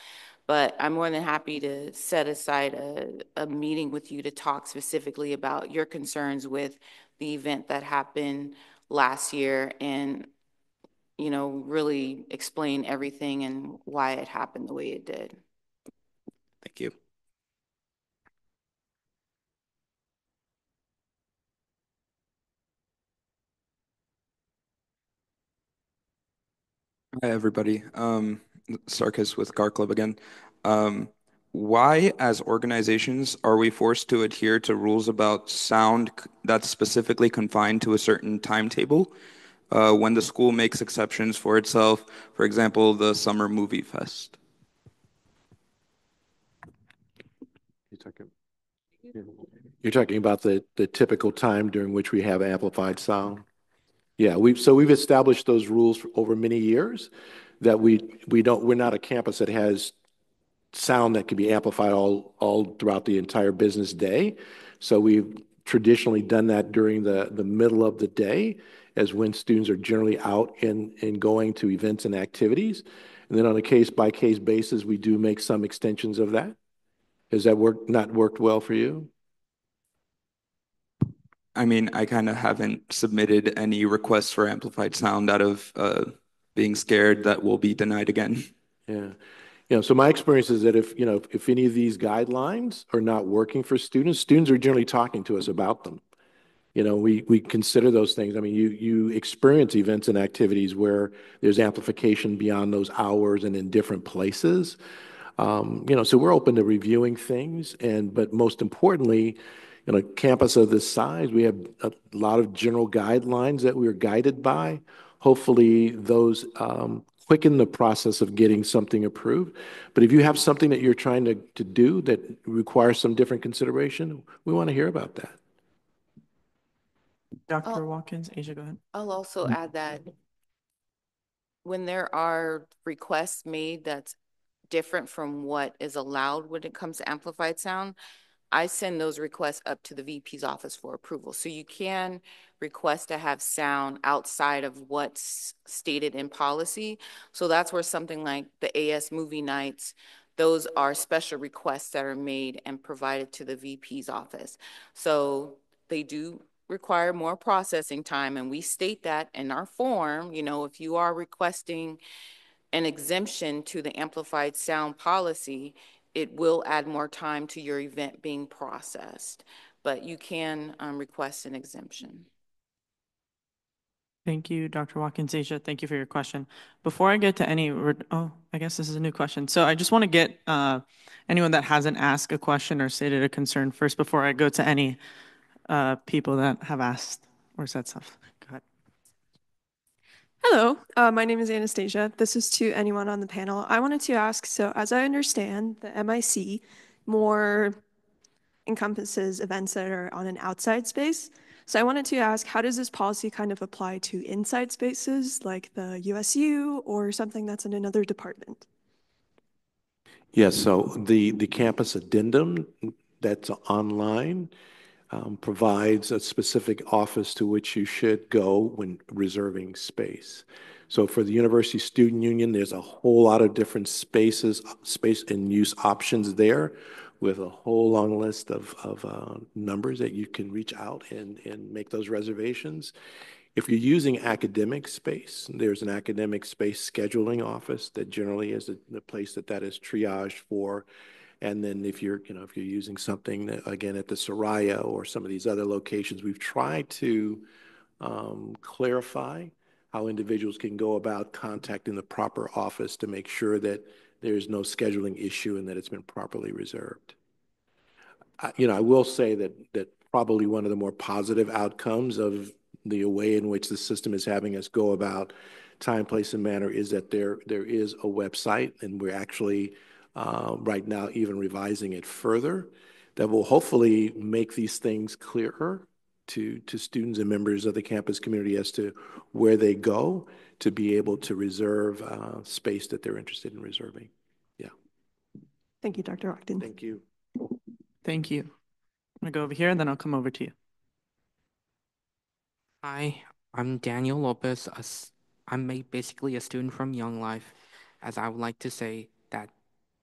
But I'm more than happy to set aside a meeting with you to talk specifically about your concerns with the event that happened last year and really explain everything and why it happened the way it did. Thank you. Hi, everybody. Sarkis with Car Club again. Why, as organizations, are we forced to adhere to rules about sound that's specifically confined to a certain timetable when the school makes exceptions for itself, for example, the Summer Movie Fest? You're talking about the typical time during which we have amplified sound? Yeah, we've established those rules for over many years that we're not a campus that has sound that can be amplified all throughout the entire business day. So we've traditionally done that during the middle of the day as when students are generally out and going to events and activities. And then on a case-by-case basis, we do make some extensions of that. Has that not worked well for you? I mean, I kind of haven't submitted any requests for amplified sound out of being scared that we'll be denied again. Yeah. So my experience is that if any of these guidelines are not working for students are generally talking to us about them. We consider those things. I mean, you experience events and activities where there's amplification beyond those hours and in different places. So we're open to reviewing things, but most importantly, a campus of this size, we have a lot of general guidelines that we're guided by. Hopefully, those quicken the process of getting something approved. But if you have something that you're trying to do that requires some different consideration, we want to hear about that. Dr. Watkins, Asia, go ahead. I'll also add that when there are requests made that's different from what is allowed when it comes to amplified sound, I send those requests up to the VP's office for approval. So you can request to have sound outside of what's stated in policy. So that's where something like the AS movie nights, those are special requests that are made and provided to the VP's office. So they do require more processing time, and we state that in our form. If you are requesting an exemption to the amplified sound policy, it will add more time to your event being processed, but you can request an exemption. Thank you, Dr. Watkins. Asia, thank you for your question. Before I get to I guess this is a new question. So I just want to get anyone that hasn't asked a question or stated a concern first before I go to any people that have asked or said stuff. Go ahead. Hello, my name is Anastasia. This is to anyone on the panel. I wanted to ask, so as I understand, the MIC more encompasses events that are on an outside space. So I wanted to ask, how does this policy kind of apply to inside spaces like the USU or something that's in another department? Yes, so the campus addendum that's online provides a specific office to which you should go when reserving space. So for the University Student Union, there's a whole lot of different space and use options there with a whole long list of numbers that you can reach out and make those reservations. If you're using academic space, there's an academic space scheduling office that generally is the place that is triaged for. And then if you're using something that, again, at the Soraya or some of these other locations, we've tried to clarify how individuals can go about contacting the proper office to make sure that there's no scheduling issue and that it's been properly reserved. I will say that probably one of the more positive outcomes of the way in which the system is having us go about time, place, and manner is that there is a website, and we're actually right now even revising it further that will hopefully make these things clearer to students and members of the campus community as to where they go to be able to reserve space that they're interested in reserving. Yeah. Thank you, Dr. Watkins. Thank you. Thank you. I'm gonna go over here and then I'll come over to you. Hi, I'm Daniel Lopez. I'm basically a student from Young Life, as I would like to say that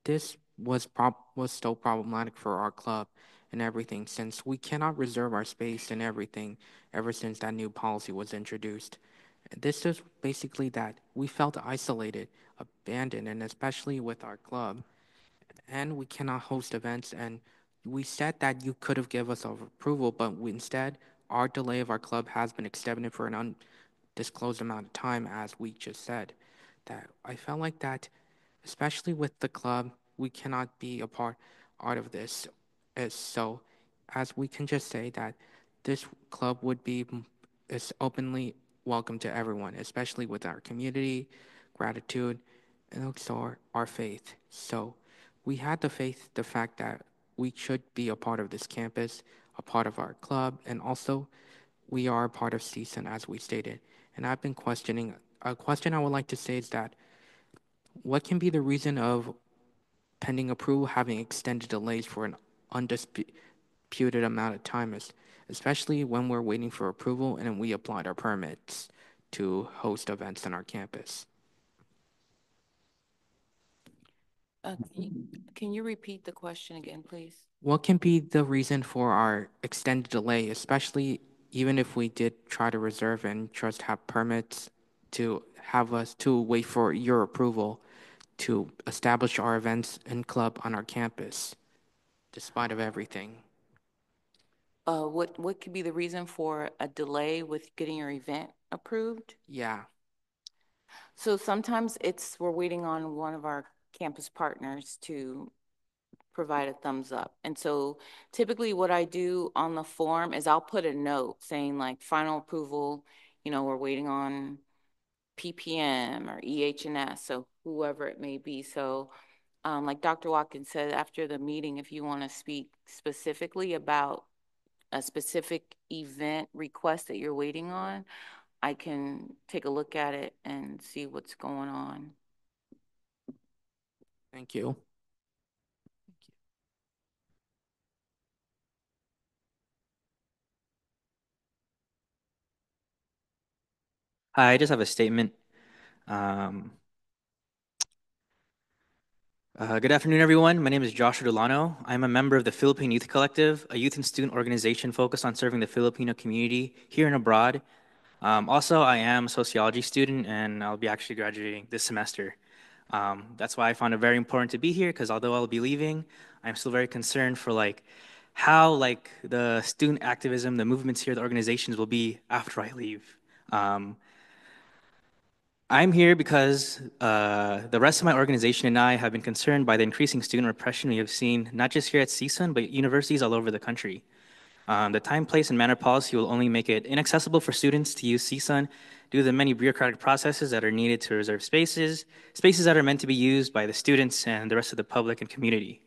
this was so problematic for our club and everything, since we cannot reserve our space and everything ever since that new policy was introduced. This is basically that we felt isolated, abandoned, and especially with our club, and we cannot host events. And we said that you could have given us approval, but instead, our delay of our club has been extended for an undisclosed amount of time, as we just said. That I felt like that, especially with the club, we cannot be a part of this. So, as we can just say that this club would be is openly welcome to everyone, especially with our community, gratitude, and also our faith. So, we had the fact that we should be a part of this campus, a part of our club, and also we are a part of CSUN, as we stated. And I've been questioning, a question I would like to say is that what can be the reason of pending approval having extended delays for an undisputed amount of time, especially when we're waiting for approval and we applied our permits to host events on our campus? Can you repeat the question again, please? What can be the reason for our extended delay, especially even if we did try to reserve and just have permits to have us to wait for your approval to establish our events and club on our campus, despite of everything? What could be the reason for a delay with getting your event approved? Yeah. So sometimes we're waiting on one of our campus partners to provide a thumbs up. And so typically what I do on the form is I'll put a note saying like final approval, we're waiting on PPM or EH&S, so whoever it may be. So like Dr. Watkins said, after the meeting, if you want to speak specifically about a specific event request that you're waiting on, I can take a look at it and see what's going on. Thank you. Hi, I just have a statement. Good afternoon, everyone. My name is Joshua Delano. I'm a member of the Philippine Youth Collective, a youth and student organization focused on serving the Filipino community here and abroad. Also, I am a sociology student, and I'll be actually graduating this semester. That's why I found it very important to be here, because although I'll be leaving, I'm still very concerned for how the student activism, the movements here, the organizations will be after I leave. I'm here because the rest of my organization and I have been concerned by the increasing student repression we have seen, not just here at CSUN, but universities all over the country. The time, place, and manner policy will only make it inaccessible for students to use CSUN due to the many bureaucratic processes that are needed to reserve spaces that are meant to be used by the students and the rest of the public and community.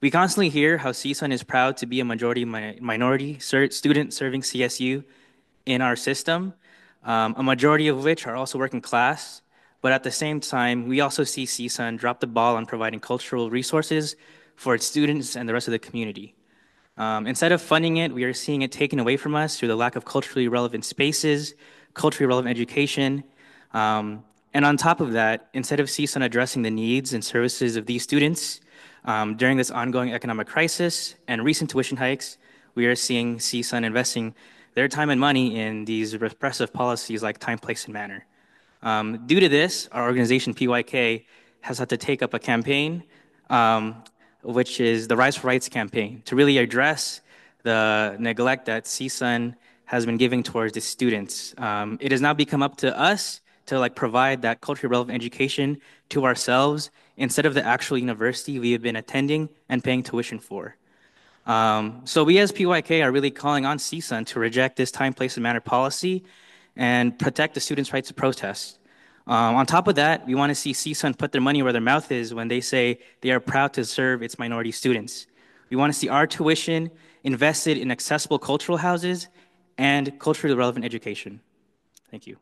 We constantly hear how CSUN is proud to be a majority minority student serving CSU in our system, a majority of which are also working class. But at the same time, we also see CSUN drop the ball on providing cultural resources for its students and the rest of the community. Instead of funding it, we are seeing it taken away from us through the lack of culturally relevant spaces, culturally relevant education. And on top of that, instead of CSUN addressing the needs and services of these students during this ongoing economic crisis and recent tuition hikes, we are seeing CSUN investing their time and money in these repressive policies like time, place, and manner. Due to this, our organization, PYK, has had to take up a campaign, which is the Rise for Rights campaign, to really address the neglect that CSUN has been giving towards the students. It has now become up to us to provide that culturally relevant education to ourselves instead of the actual university we have been attending and paying tuition for. So we as PYK are really calling on CSUN to reject this time, place, and manner policy and protect the students' right to protest. On top of that, we want to see CSUN put their money where their mouth is when they say they are proud to serve its minority students. We want to see our tuition invested in accessible cultural houses and culturally relevant education. Thank you.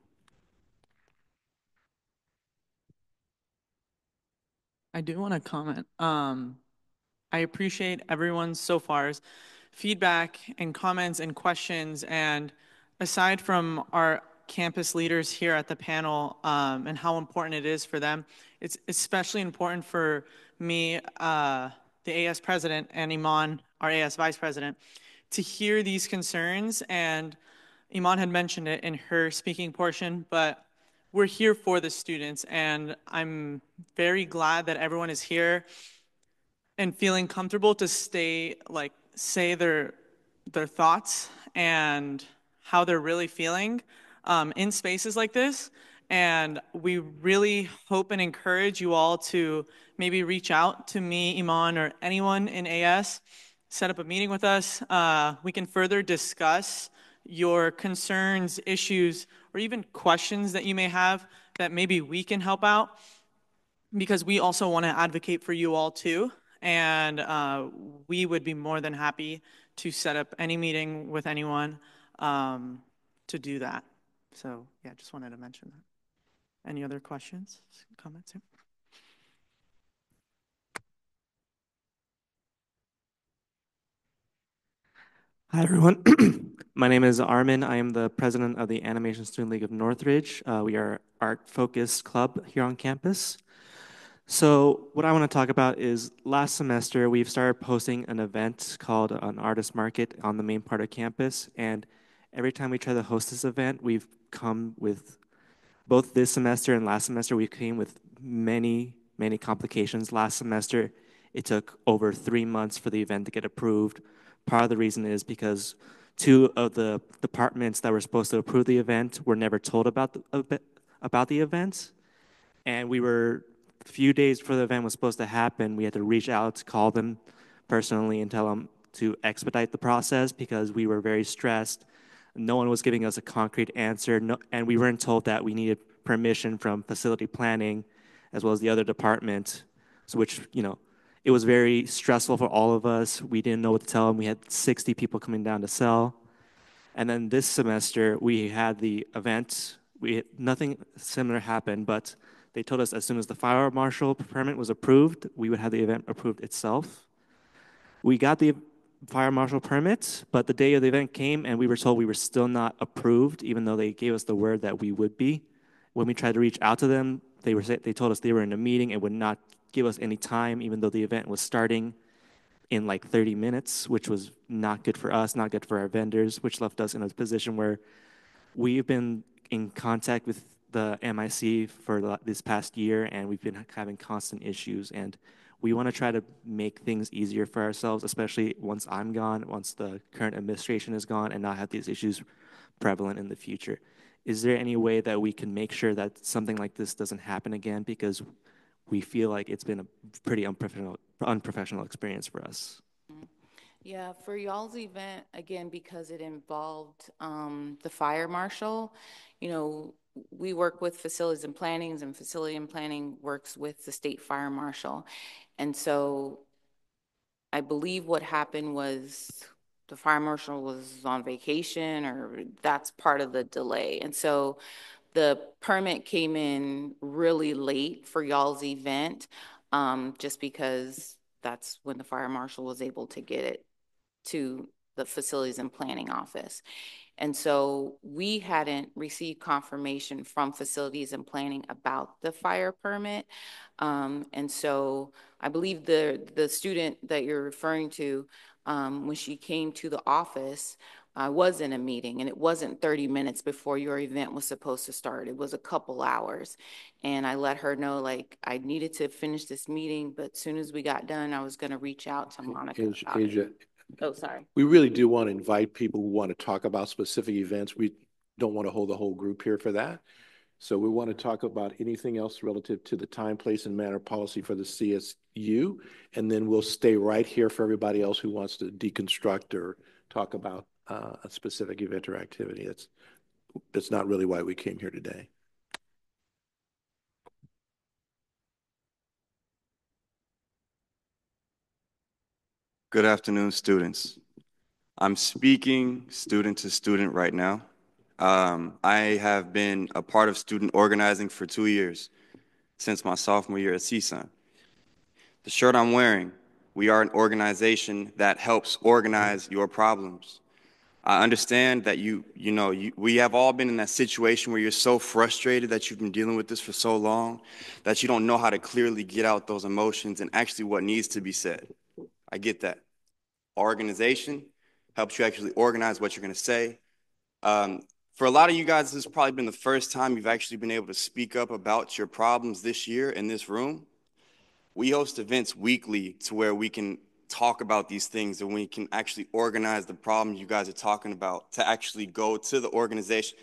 I do want to comment. I appreciate everyone's so far's feedback and comments and questions. And aside from our campus leaders here at the panel and how important it is for them, it's especially important for me, the AS president, and Iman, our AS vice president, to hear these concerns. And Iman had mentioned it in her speaking portion, but we're here for the students, and I'm very glad that everyone is here and feeling comfortable to say their thoughts and how they're really feeling in spaces like this. And we really hope and encourage you all to maybe reach out to me, Iman, or anyone in AS, set up a meeting with us. We can further discuss your concerns, issues, or even questions that you may have that maybe we can help out, because we also want to advocate for you all too. And we would be more than happy to set up any meeting with anyone to do that. So yeah, just wanted to mention that. Any other questions, comments here? Hi, everyone. My name is Armin. I am the president of the Animation Student League of Northridge. We are art-focused club here on campus. So what I want to talk about is last semester, we've started posting an event called an artist market on the main part of campus. And every time we try to host this event, we've come with, both this semester and last semester, we came with many, many complications. Last semester, it took over 3 months for the event to get approved. Part of the reason is because 2 of the departments that were supposed to approve the event were never told about the event. And we were, a few days before the event was supposed to happen, we had to reach out, call them personally and tell them to expedite the process because we were very stressed. No one was giving us a concrete answer, and we weren't told that we needed permission from facility planning as well as the other department, so which, it was very stressful for all of us. We didn't know what to tell them. We had 60 people coming down to sell. And then this semester, we had the event. Nothing similar happened, but they told us as soon as the fire marshal permit was approved, we would have the event approved itself. We got the fire marshal permit, but the day of the event came and we were told we were still not approved, even though they gave us the word that we would be. When we tried to reach out to them, they told us they were in a meeting and would not give us any time, even though the event was starting in like 30 minutes, which was not good for us, not good for our vendors, which left us in a position where we've been in contact with the MIC for this past year, and we've been having constant issues. And we want to try to make things easier for ourselves, especially once I'm gone, once the current administration is gone, and not have these issues prevalent in the future. Is there any way that we can make sure that something like this doesn't happen again? Because we feel like it's been a pretty unprofessional experience for us. Yeah, for y'all's event, again, because it involved the fire marshal, you know, we work with facilities and plannings, and facility and planning works with the state fire marshal. And so I believe what happened was the fire marshal was on vacation, or that's part of the delay. And so the permit came in really late for y'all's event, just because that's when the fire marshal was able to get it to the facilities and planning office. And so we hadn't received confirmation from facilities and planning about the fire permit. And so I believe the student that you're referring to, when she came to the office, I was in a meeting, and it wasn't 30 minutes before your event was supposed to start. It was a couple hours. And I let her know, like, I needed to finish this meeting, but as soon as we got done, I was going to reach out to Monica about it. Asia, Oh, sorry. we really do want to invite people who want to talk about specific events. We don't want to hold the whole group here for that. So we want to talk about anything else relative to the time, place, and manner policy for the CSU, and then we'll stay right here for everybody else who wants to deconstruct or talk about a specific event or activity. That's not really why we came here today. Good afternoon, students. I'm speaking student to student right now. I have been a part of student organizing for 2 years, since my sophomore year at CSUN. The shirt I'm wearing, we are an organization that helps organize your problems. I understand that we have all been in that situation where you're so frustrated that you've been dealing with this for so long that you don't know how to clearly get out those emotions and actually what needs to be said. I get that. Organization helps you actually organize what you're going to say. For a lot of you guys, this has probably been the first time you've actually been able to speak up about your problems this year in this room. We host events weekly to where we can talk about these things, and we can actually organize the problems you guys are talking about to actually go to the organization.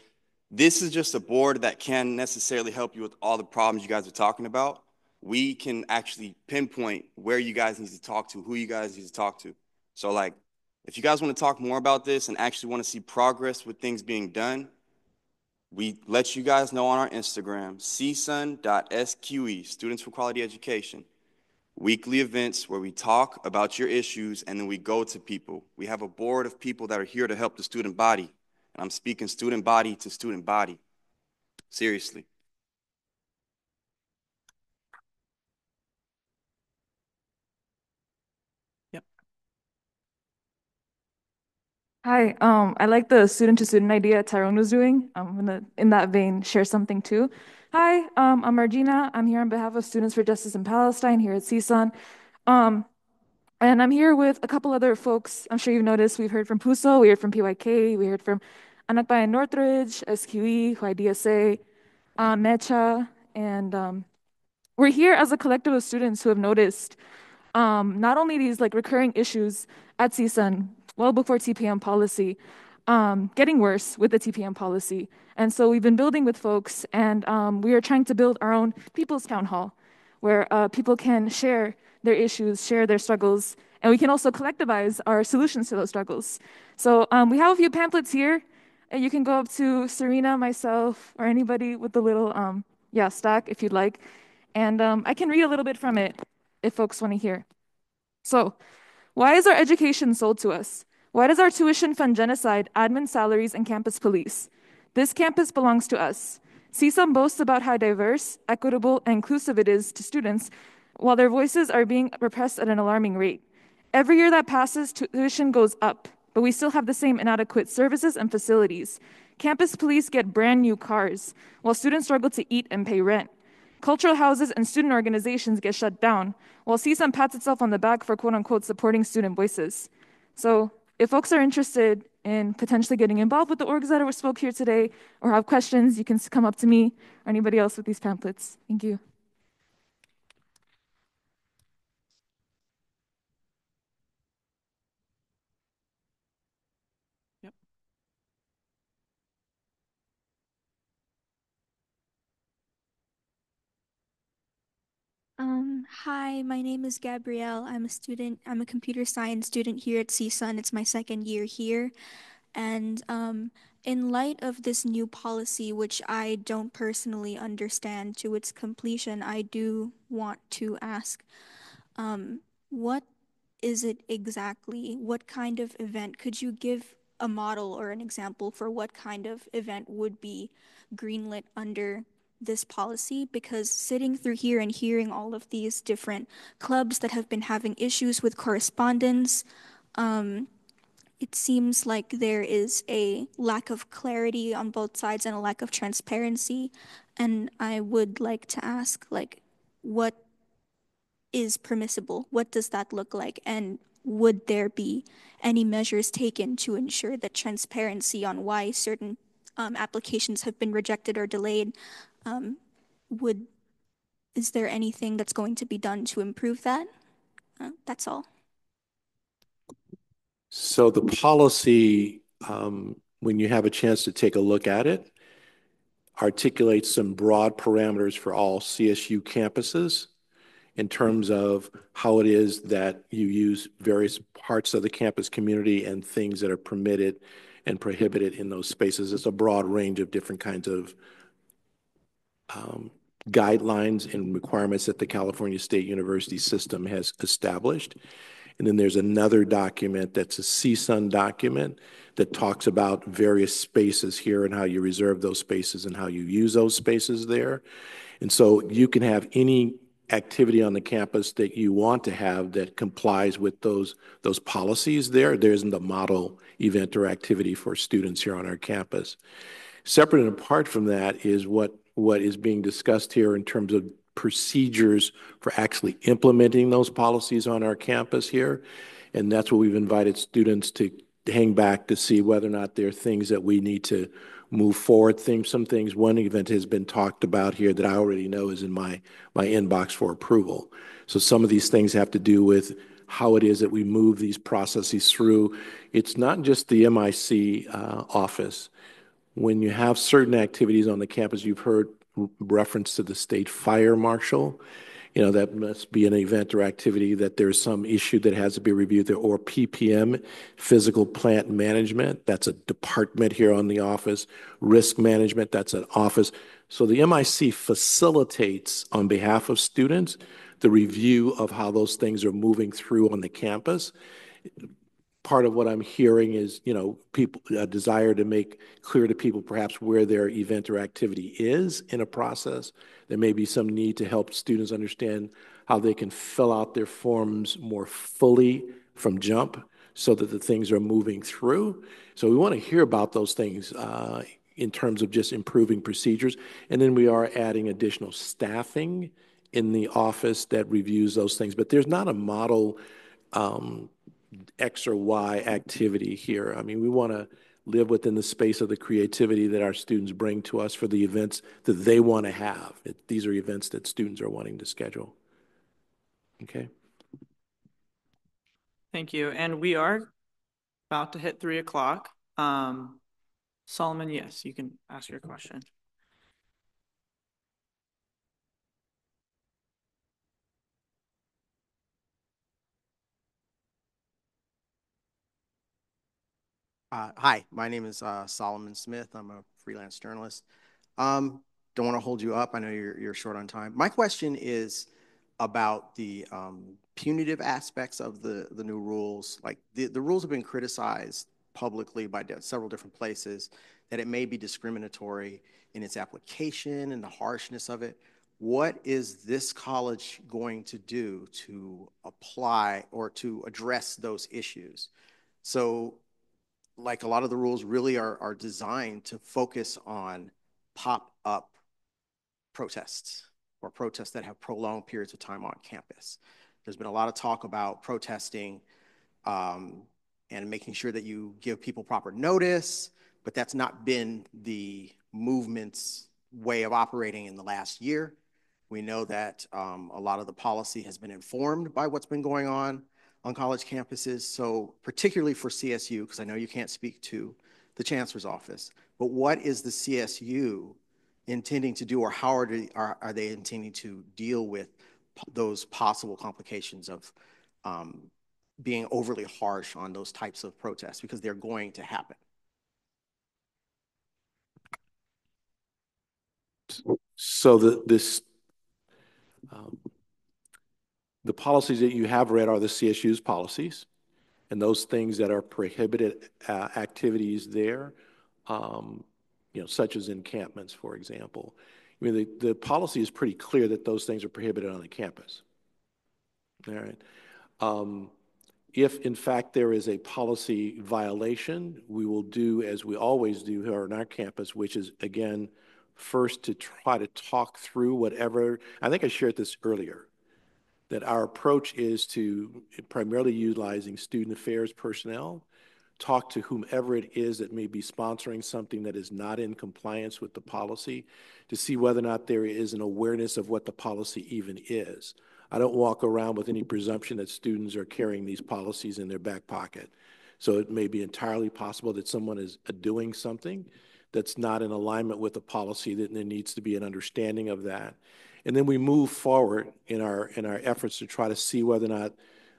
This is just a board that can't necessarily help you with all the problems you guys are talking about. We can actually pinpoint where you guys need to talk to, who you guys need to talk to. So, like, if you guys want to talk more about this and actually want to see progress with things being done, we let you guys know on our Instagram, csun.sqe, Students for Quality Education. Weekly events where we talk about your issues and then we go to people. We have a board of people that are here to help the student body. And I'm speaking student body to student body. Seriously. Hi, I like the student-to-student idea Tyrone was doing. I'm gonna, in that vein, share something too. Hi, I'm Margina. I'm here on behalf of Students for Justice in Palestine here at CSUN. And I'm here with a couple other folks. I'm sure you've noticed we've heard from PUSO, we heard from PYK, we heard from Anakbayan Northridge, SQE, YDSA, MECHA, and we're here as a collective of students who have noticed not only these like recurring issues at CSUN well before TPM policy, getting worse with the TPM policy. And so we've been building with folks, and we are trying to build our own people's town hall where people can share their issues, share their struggles, and we can also collectivize our solutions to those struggles. So we have a few pamphlets here, and you can go up to Serena, myself, or anybody with the little stack if you'd like. And I can read a little bit from it if folks want to hear. So, why is our education sold to us? Why does our tuition fund genocide, admin salaries, and campus police? This campus belongs to us. CSUN boasts about how diverse, equitable, and inclusive it is to students, while their voices are being repressed at an alarming rate. Every year that passes, tuition goes up, but we still have the same inadequate services and facilities. Campus police get brand new cars, while students struggle to eat and pay rent. Cultural houses and student organizations get shut down, while CSUN pats itself on the back for quote-unquote supporting student voices. So if folks are interested in potentially getting involved with the orgs that were spoke here today or have questions, you can come up to me or anybody else with these pamphlets. Thank you. Hi, my name is Gabrielle. I'm a computer science student here at CSUN. It's my second year here. And in light of this new policy, which I don't personally understand to its completion, I do want to ask, what is it exactly? What kind of event? Could you give a model or an example for what kind of event would be greenlit under this policy? Because sitting through here and hearing all of these different clubs that have been having issues with correspondence, it seems like there is a lack of clarity on both sides and a lack of transparency. And I would like to ask, like, what is permissible? What does that look like? And would there be any measures taken to ensure that transparency on why certain applications have been rejected or delayed? Would Is there anything that's going to be done to improve that? That's all. So the policy, when you have a chance to take a look at it, articulates some broad parameters for all CSU campuses in terms of how it is that you use various parts of the campus community and things that are permitted and prohibited in those spaces. It's a broad range of different kinds of guidelines and requirements that the California State University system has established. And then there's another document that's a CSUN document that talks about various spaces here and how you reserve those spaces and how you use those spaces there. And so you can have any activity on the campus that you want to have that complies with those policies there. There isn't a model event or activity for students here on our campus. Separate and apart from that is what is being discussed here in terms of procedures for actually implementing those policies on our campus here. And that's what we've invited students to hang back to see whether or not there are things that we need to move forward. Some things, one event has been talked about here that I already know is in my inbox for approval. So some of these things have to do with how it is that we move these processes through. It's not just the MIC office. When you have certain activities on the campus, you've heard reference to the state fire marshal. You know, that must be an event or activity that there's some issue that has to be reviewed there, or PPM, physical plant management. That's a department here on the office. Risk management, that's an office. So the MIC facilitates on behalf of students the review of how those things are moving through on the campus. Part of what I'm hearing is, you know, a desire to make clear to people perhaps where their event or activity is in a process. There may be some need to help students understand how they can fill out their forms more fully from jump so that the things are moving through. So we want to hear about those things in terms of just improving procedures. And then we are adding additional staffing in the office that reviews those things. But there's not a model X or Y activity here. I mean, we want to live within the space of the creativity that our students bring to us for the events that they want to have. These are events that students are wanting to schedule. Okay. Thank you. And we are about to hit 3 o'clock. Solomon, yes, you can ask your question. Hi, my name is Solomon Smith. I'm a freelance journalist. Don't want to hold you up. I know you're short on time. My question is about the punitive aspects of the new rules. Like the rules have been criticized publicly by several different places that it may be discriminatory in its application and the harshness of it. What is this college going to do to apply or to address those issues? So, like a lot of the rules really are designed to focus on pop-up protests or protests that have prolonged periods of time on campus. There's been a lot of talk about protesting and making sure that you give people proper notice, but that's not been the movement's way of operating in the last year. We know that a lot of the policy has been informed by what's been going on college campuses. So particularly for CSU, because I know you can't speak to the chancellor's office, but what is the CSU intending to do, or how are they intending to deal with those possible complications of being overly harsh on those types of protests because they're going to happen. So the policies that you have read are the CSU's policies, and those things that are prohibited activities there, such as encampments, for example. I mean, the policy is pretty clear that those things are prohibited on the campus. All right. If in fact there is a policy violation, we will do as we always do here on our campus, which is again, first to try to talk through whatever, I think I shared this earlier, that our approach is to primarily utilizing student affairs personnel, talk to whomever it is that may be sponsoring something that is not in compliance with the policy to see whether or not there is an awareness of what the policy even is. I don't walk around with any presumption that students are carrying these policies in their back pocket. So it may be entirely possible that someone is doing something that's not in alignment with the policy, that there needs to be an understanding of that. And then we move forward in our efforts to try to see whether or not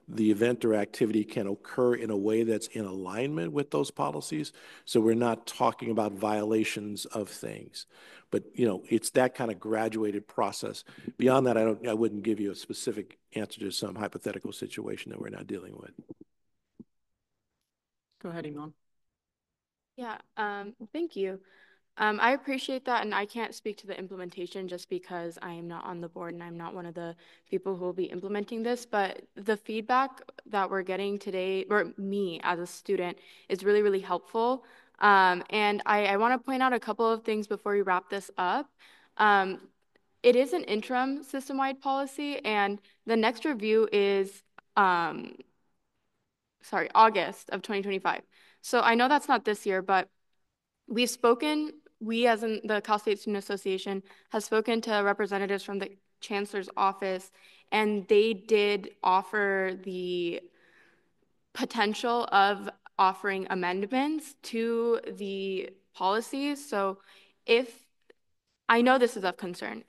the event or activity can occur in a way that's in alignment with those policies. So we're not talking about violations of things. But, it's that kind of graduated process. Beyond that, I wouldn't give you a specific answer to some hypothetical situation that we're not dealing with. Go ahead, Iman. Yeah, thank you. I appreciate that, and I can't speak to the implementation just because I am not on the board and I'm not one of the people who will be implementing this, but the feedback that we're getting today, or me as a student, is really, really helpful. And I want to point out a couple of things before we wrap this up. It is an interim system-wide policy, and the next review is, August of 2025. So I know that's not this year, but we've spoken, we as in the Cal State Student Association has spoken to representatives from the Chancellor's office, and they did offer the potential of offering amendments to the policies. So I know this is of concern.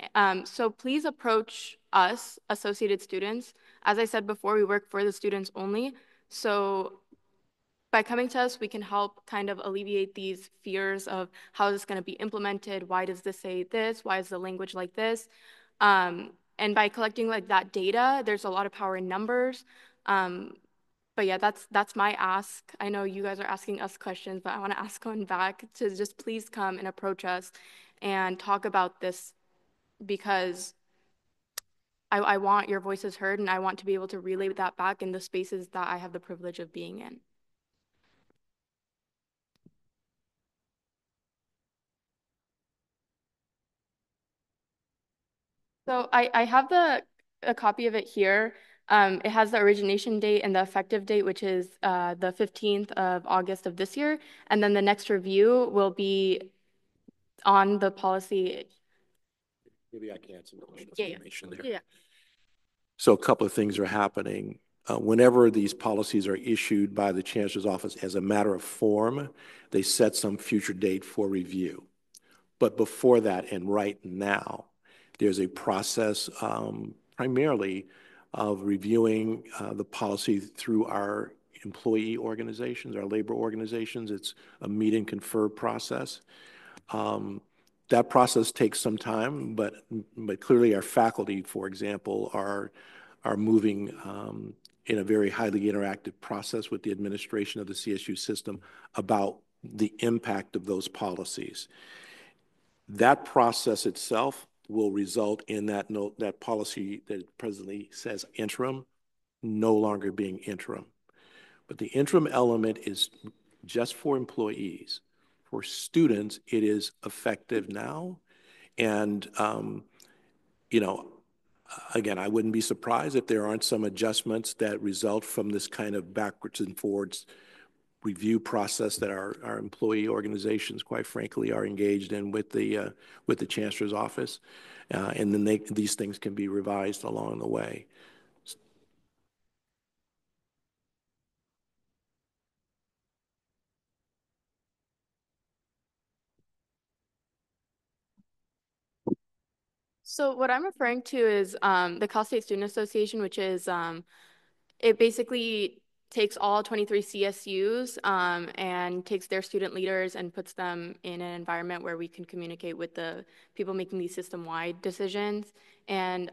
So please approach us, Associated Students. As I said before, we work for the students only. So by coming to us, we can help kind of alleviate these fears of how is this going to be implemented? Why does this say this? Why is the language like this? And by collecting like that data, there's a lot of power in numbers. But yeah, that's my ask. I know you guys are asking us questions, but I want to ask one back to just please come and approach us and talk about this, because I want your voices heard, and I want to be able to relay that back in the spaces that I have the privilege of being in. So I have a copy of it here. It has the origination date and the effective date, which is the 15th of August of this year. And then the next review will be on the policy. Maybe I can add some information there. Yeah. So a couple of things are happening. Whenever these policies are issued by the Chancellor's office as a matter of form, they set some future date for review. But before that, and right now, there's a process primarily of reviewing the policy through our employee organizations, our labor organizations. It's a meet and confer process. That process takes some time, but clearly our faculty, for example, are moving in a very highly interactive process with the administration of the CSU system about the impact of those policies. That process itself will result in that policy that presently says interim no longer being interim. But the interim element is just for employees. For students, it is effective now. And, again, I wouldn't be surprised if there aren't some adjustments that result from this kind of backwards and forwards review process that our employee organizations, quite frankly, are engaged in with the Chancellor's office. And then these things can be revised along the way. So what I'm referring to is the Cal State Student Association, which is it basically takes all 23 CSUs and takes their student leaders and puts them in an environment where we can communicate with the people making these system-wide decisions. And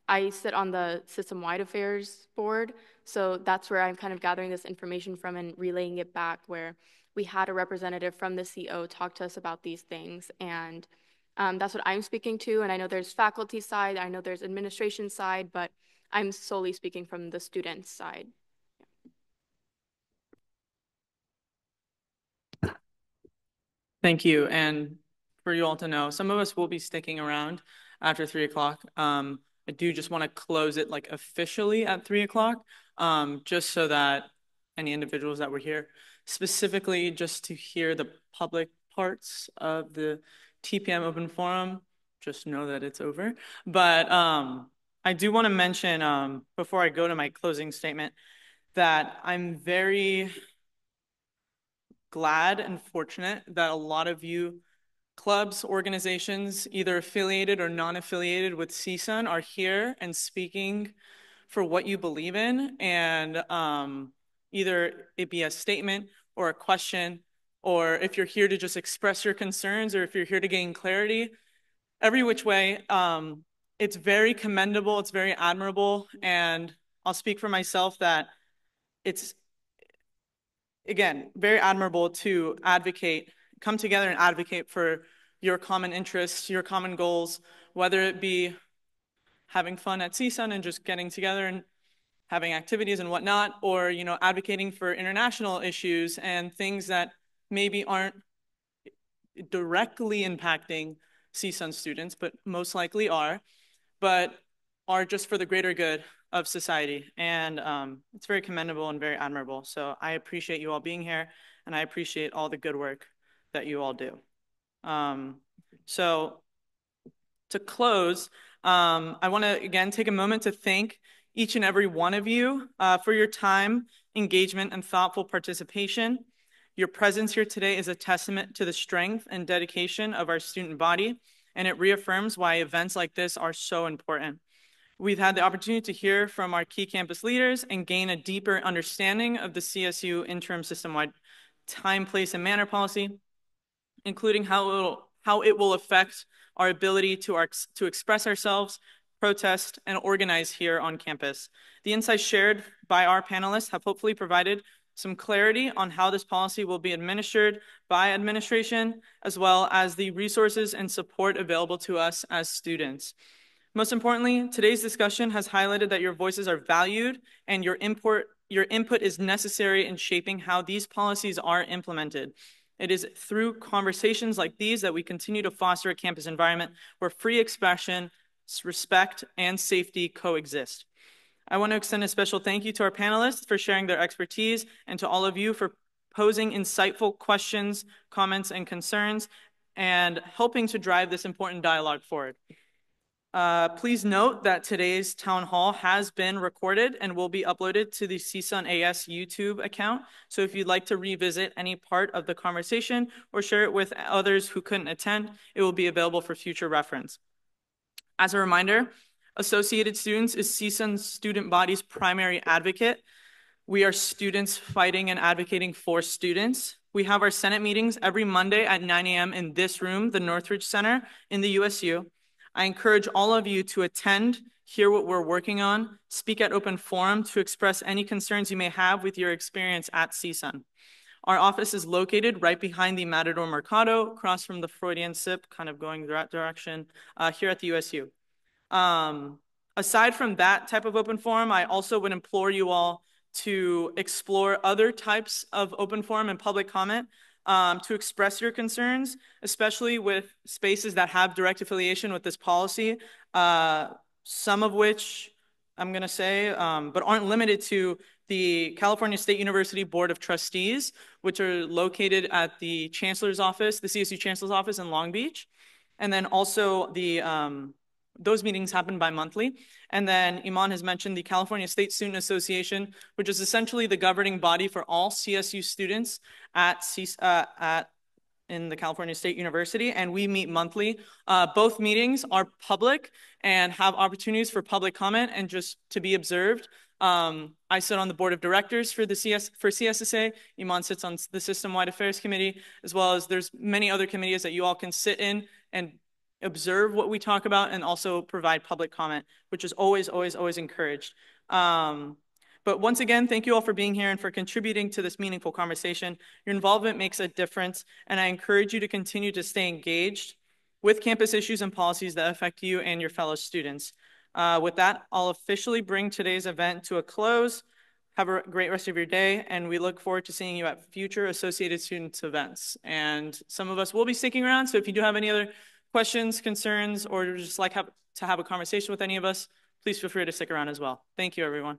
I sit on the system-wide affairs board, so that's where I'm kind of gathering this information from and relaying it back, where we had a representative from the CO talk to us about these things, and that's what I'm speaking to. And I know there's faculty side, I know there's administration side, but I'm solely speaking from the students side. Thank you. And for you all to know, some of us will be sticking around after 3 o'clock. I do just want to close it like officially at 3 o'clock, just so that any individuals that were here, specifically just to hear the public parts of the TPM open forum, just know that it's over. But I do want to mention, before I go to my closing statement, that I'm very glad and fortunate that a lot of you clubs, organizations, either affiliated or non-affiliated with CSUN, are here and speaking for what you believe in, and either it be a statement or a question, or if you're here to just express your concerns, or if you're here to gain clarity, every which way, it's very commendable, it's very admirable, and I'll speak for myself that it's, again, very admirable to advocate, come together and advocate for your common interests, your common goals, whether it be having fun at CSUN and just getting together and having activities and whatnot, or, you know, advocating for international issues and things that maybe aren't directly impacting CSUN students, but most likely are, but are just for the greater good of society. And it's very commendable and very admirable. So I appreciate you all being here, and I appreciate all the good work that you all do. So to close, I want to again take a moment to thank each and every one of you for your time, engagement, and thoughtful participation. Your presence here today is a testament to the strength and dedication of our student body, and it reaffirms why events like this are so important. We've had the opportunity to hear from our key campus leaders and gain a deeper understanding of the CSU interim system-wide time, place, and manner policy, including how it will affect our ability to express ourselves, protest, and organize here on campus. The insights shared by our panelists have hopefully provided some clarity on how this policy will be administered by administration, as well as the resources and support available to us as students. Most importantly, today's discussion has highlighted that your voices are valued and your input is necessary in shaping how these policies are implemented. It is through conversations like these that we continue to foster a campus environment where free expression, respect, and safety coexist. I want to extend a special thank you to our panelists for sharing their expertise, and to all of you for posing insightful questions, comments, and concerns, and helping to drive this important dialogue forward. Please note that today's town hall has been recorded and will be uploaded to the CSUN AS YouTube account. So if you'd like to revisit any part of the conversation or share it with others who couldn't attend, it will be available for future reference. As a reminder, Associated Students is CSUN's student body's primary advocate. We are students fighting and advocating for students. We have our Senate meetings every Monday at 9 a.m. in this room, the Northridge Center in the USU. I encourage all of you to attend, hear what we're working on, speak at open forum to express any concerns you may have with your experience at CSUN. Our office is located right behind the Matador Mercado, across from the Freudian Sip, kind of going that direction, here at the USU. Aside from that type of open forum, I also would implore you all to explore other types of open forum and public comment to express your concerns, especially with spaces that have direct affiliation with this policy, some of which I'm going to say, but aren't limited to the California State University Board of Trustees, which are located at the Chancellor's office, the CSU Chancellor's office in Long Beach. And then also those meetings happen bi-monthly. And then Iman has mentioned the California State Student Association, which is essentially the governing body for all CSU students at in the California State University, and we meet monthly. Both meetings are public and have opportunities for public comment and just to be observed. I sit on the board of directors for CSSA. Iman sits on the System-Wide Affairs Committee, as well as there's many other committees that you all can sit in and observe what we talk about and also provide public comment, which is always, always, always encouraged. But once again, thank you all for being here and for contributing to this meaningful conversation. Your involvement makes a difference, and I encourage you to continue to stay engaged with campus issues and policies that affect you and your fellow students. With that, I'll officially bring today's event to a close. Have a great rest of your day, and we look forward to seeing you at future Associated Students events. And some of us will be sticking around, so if you do have any other questions, concerns, or just like to have a conversation with any of us, please feel free to stick around as well. Thank you, everyone.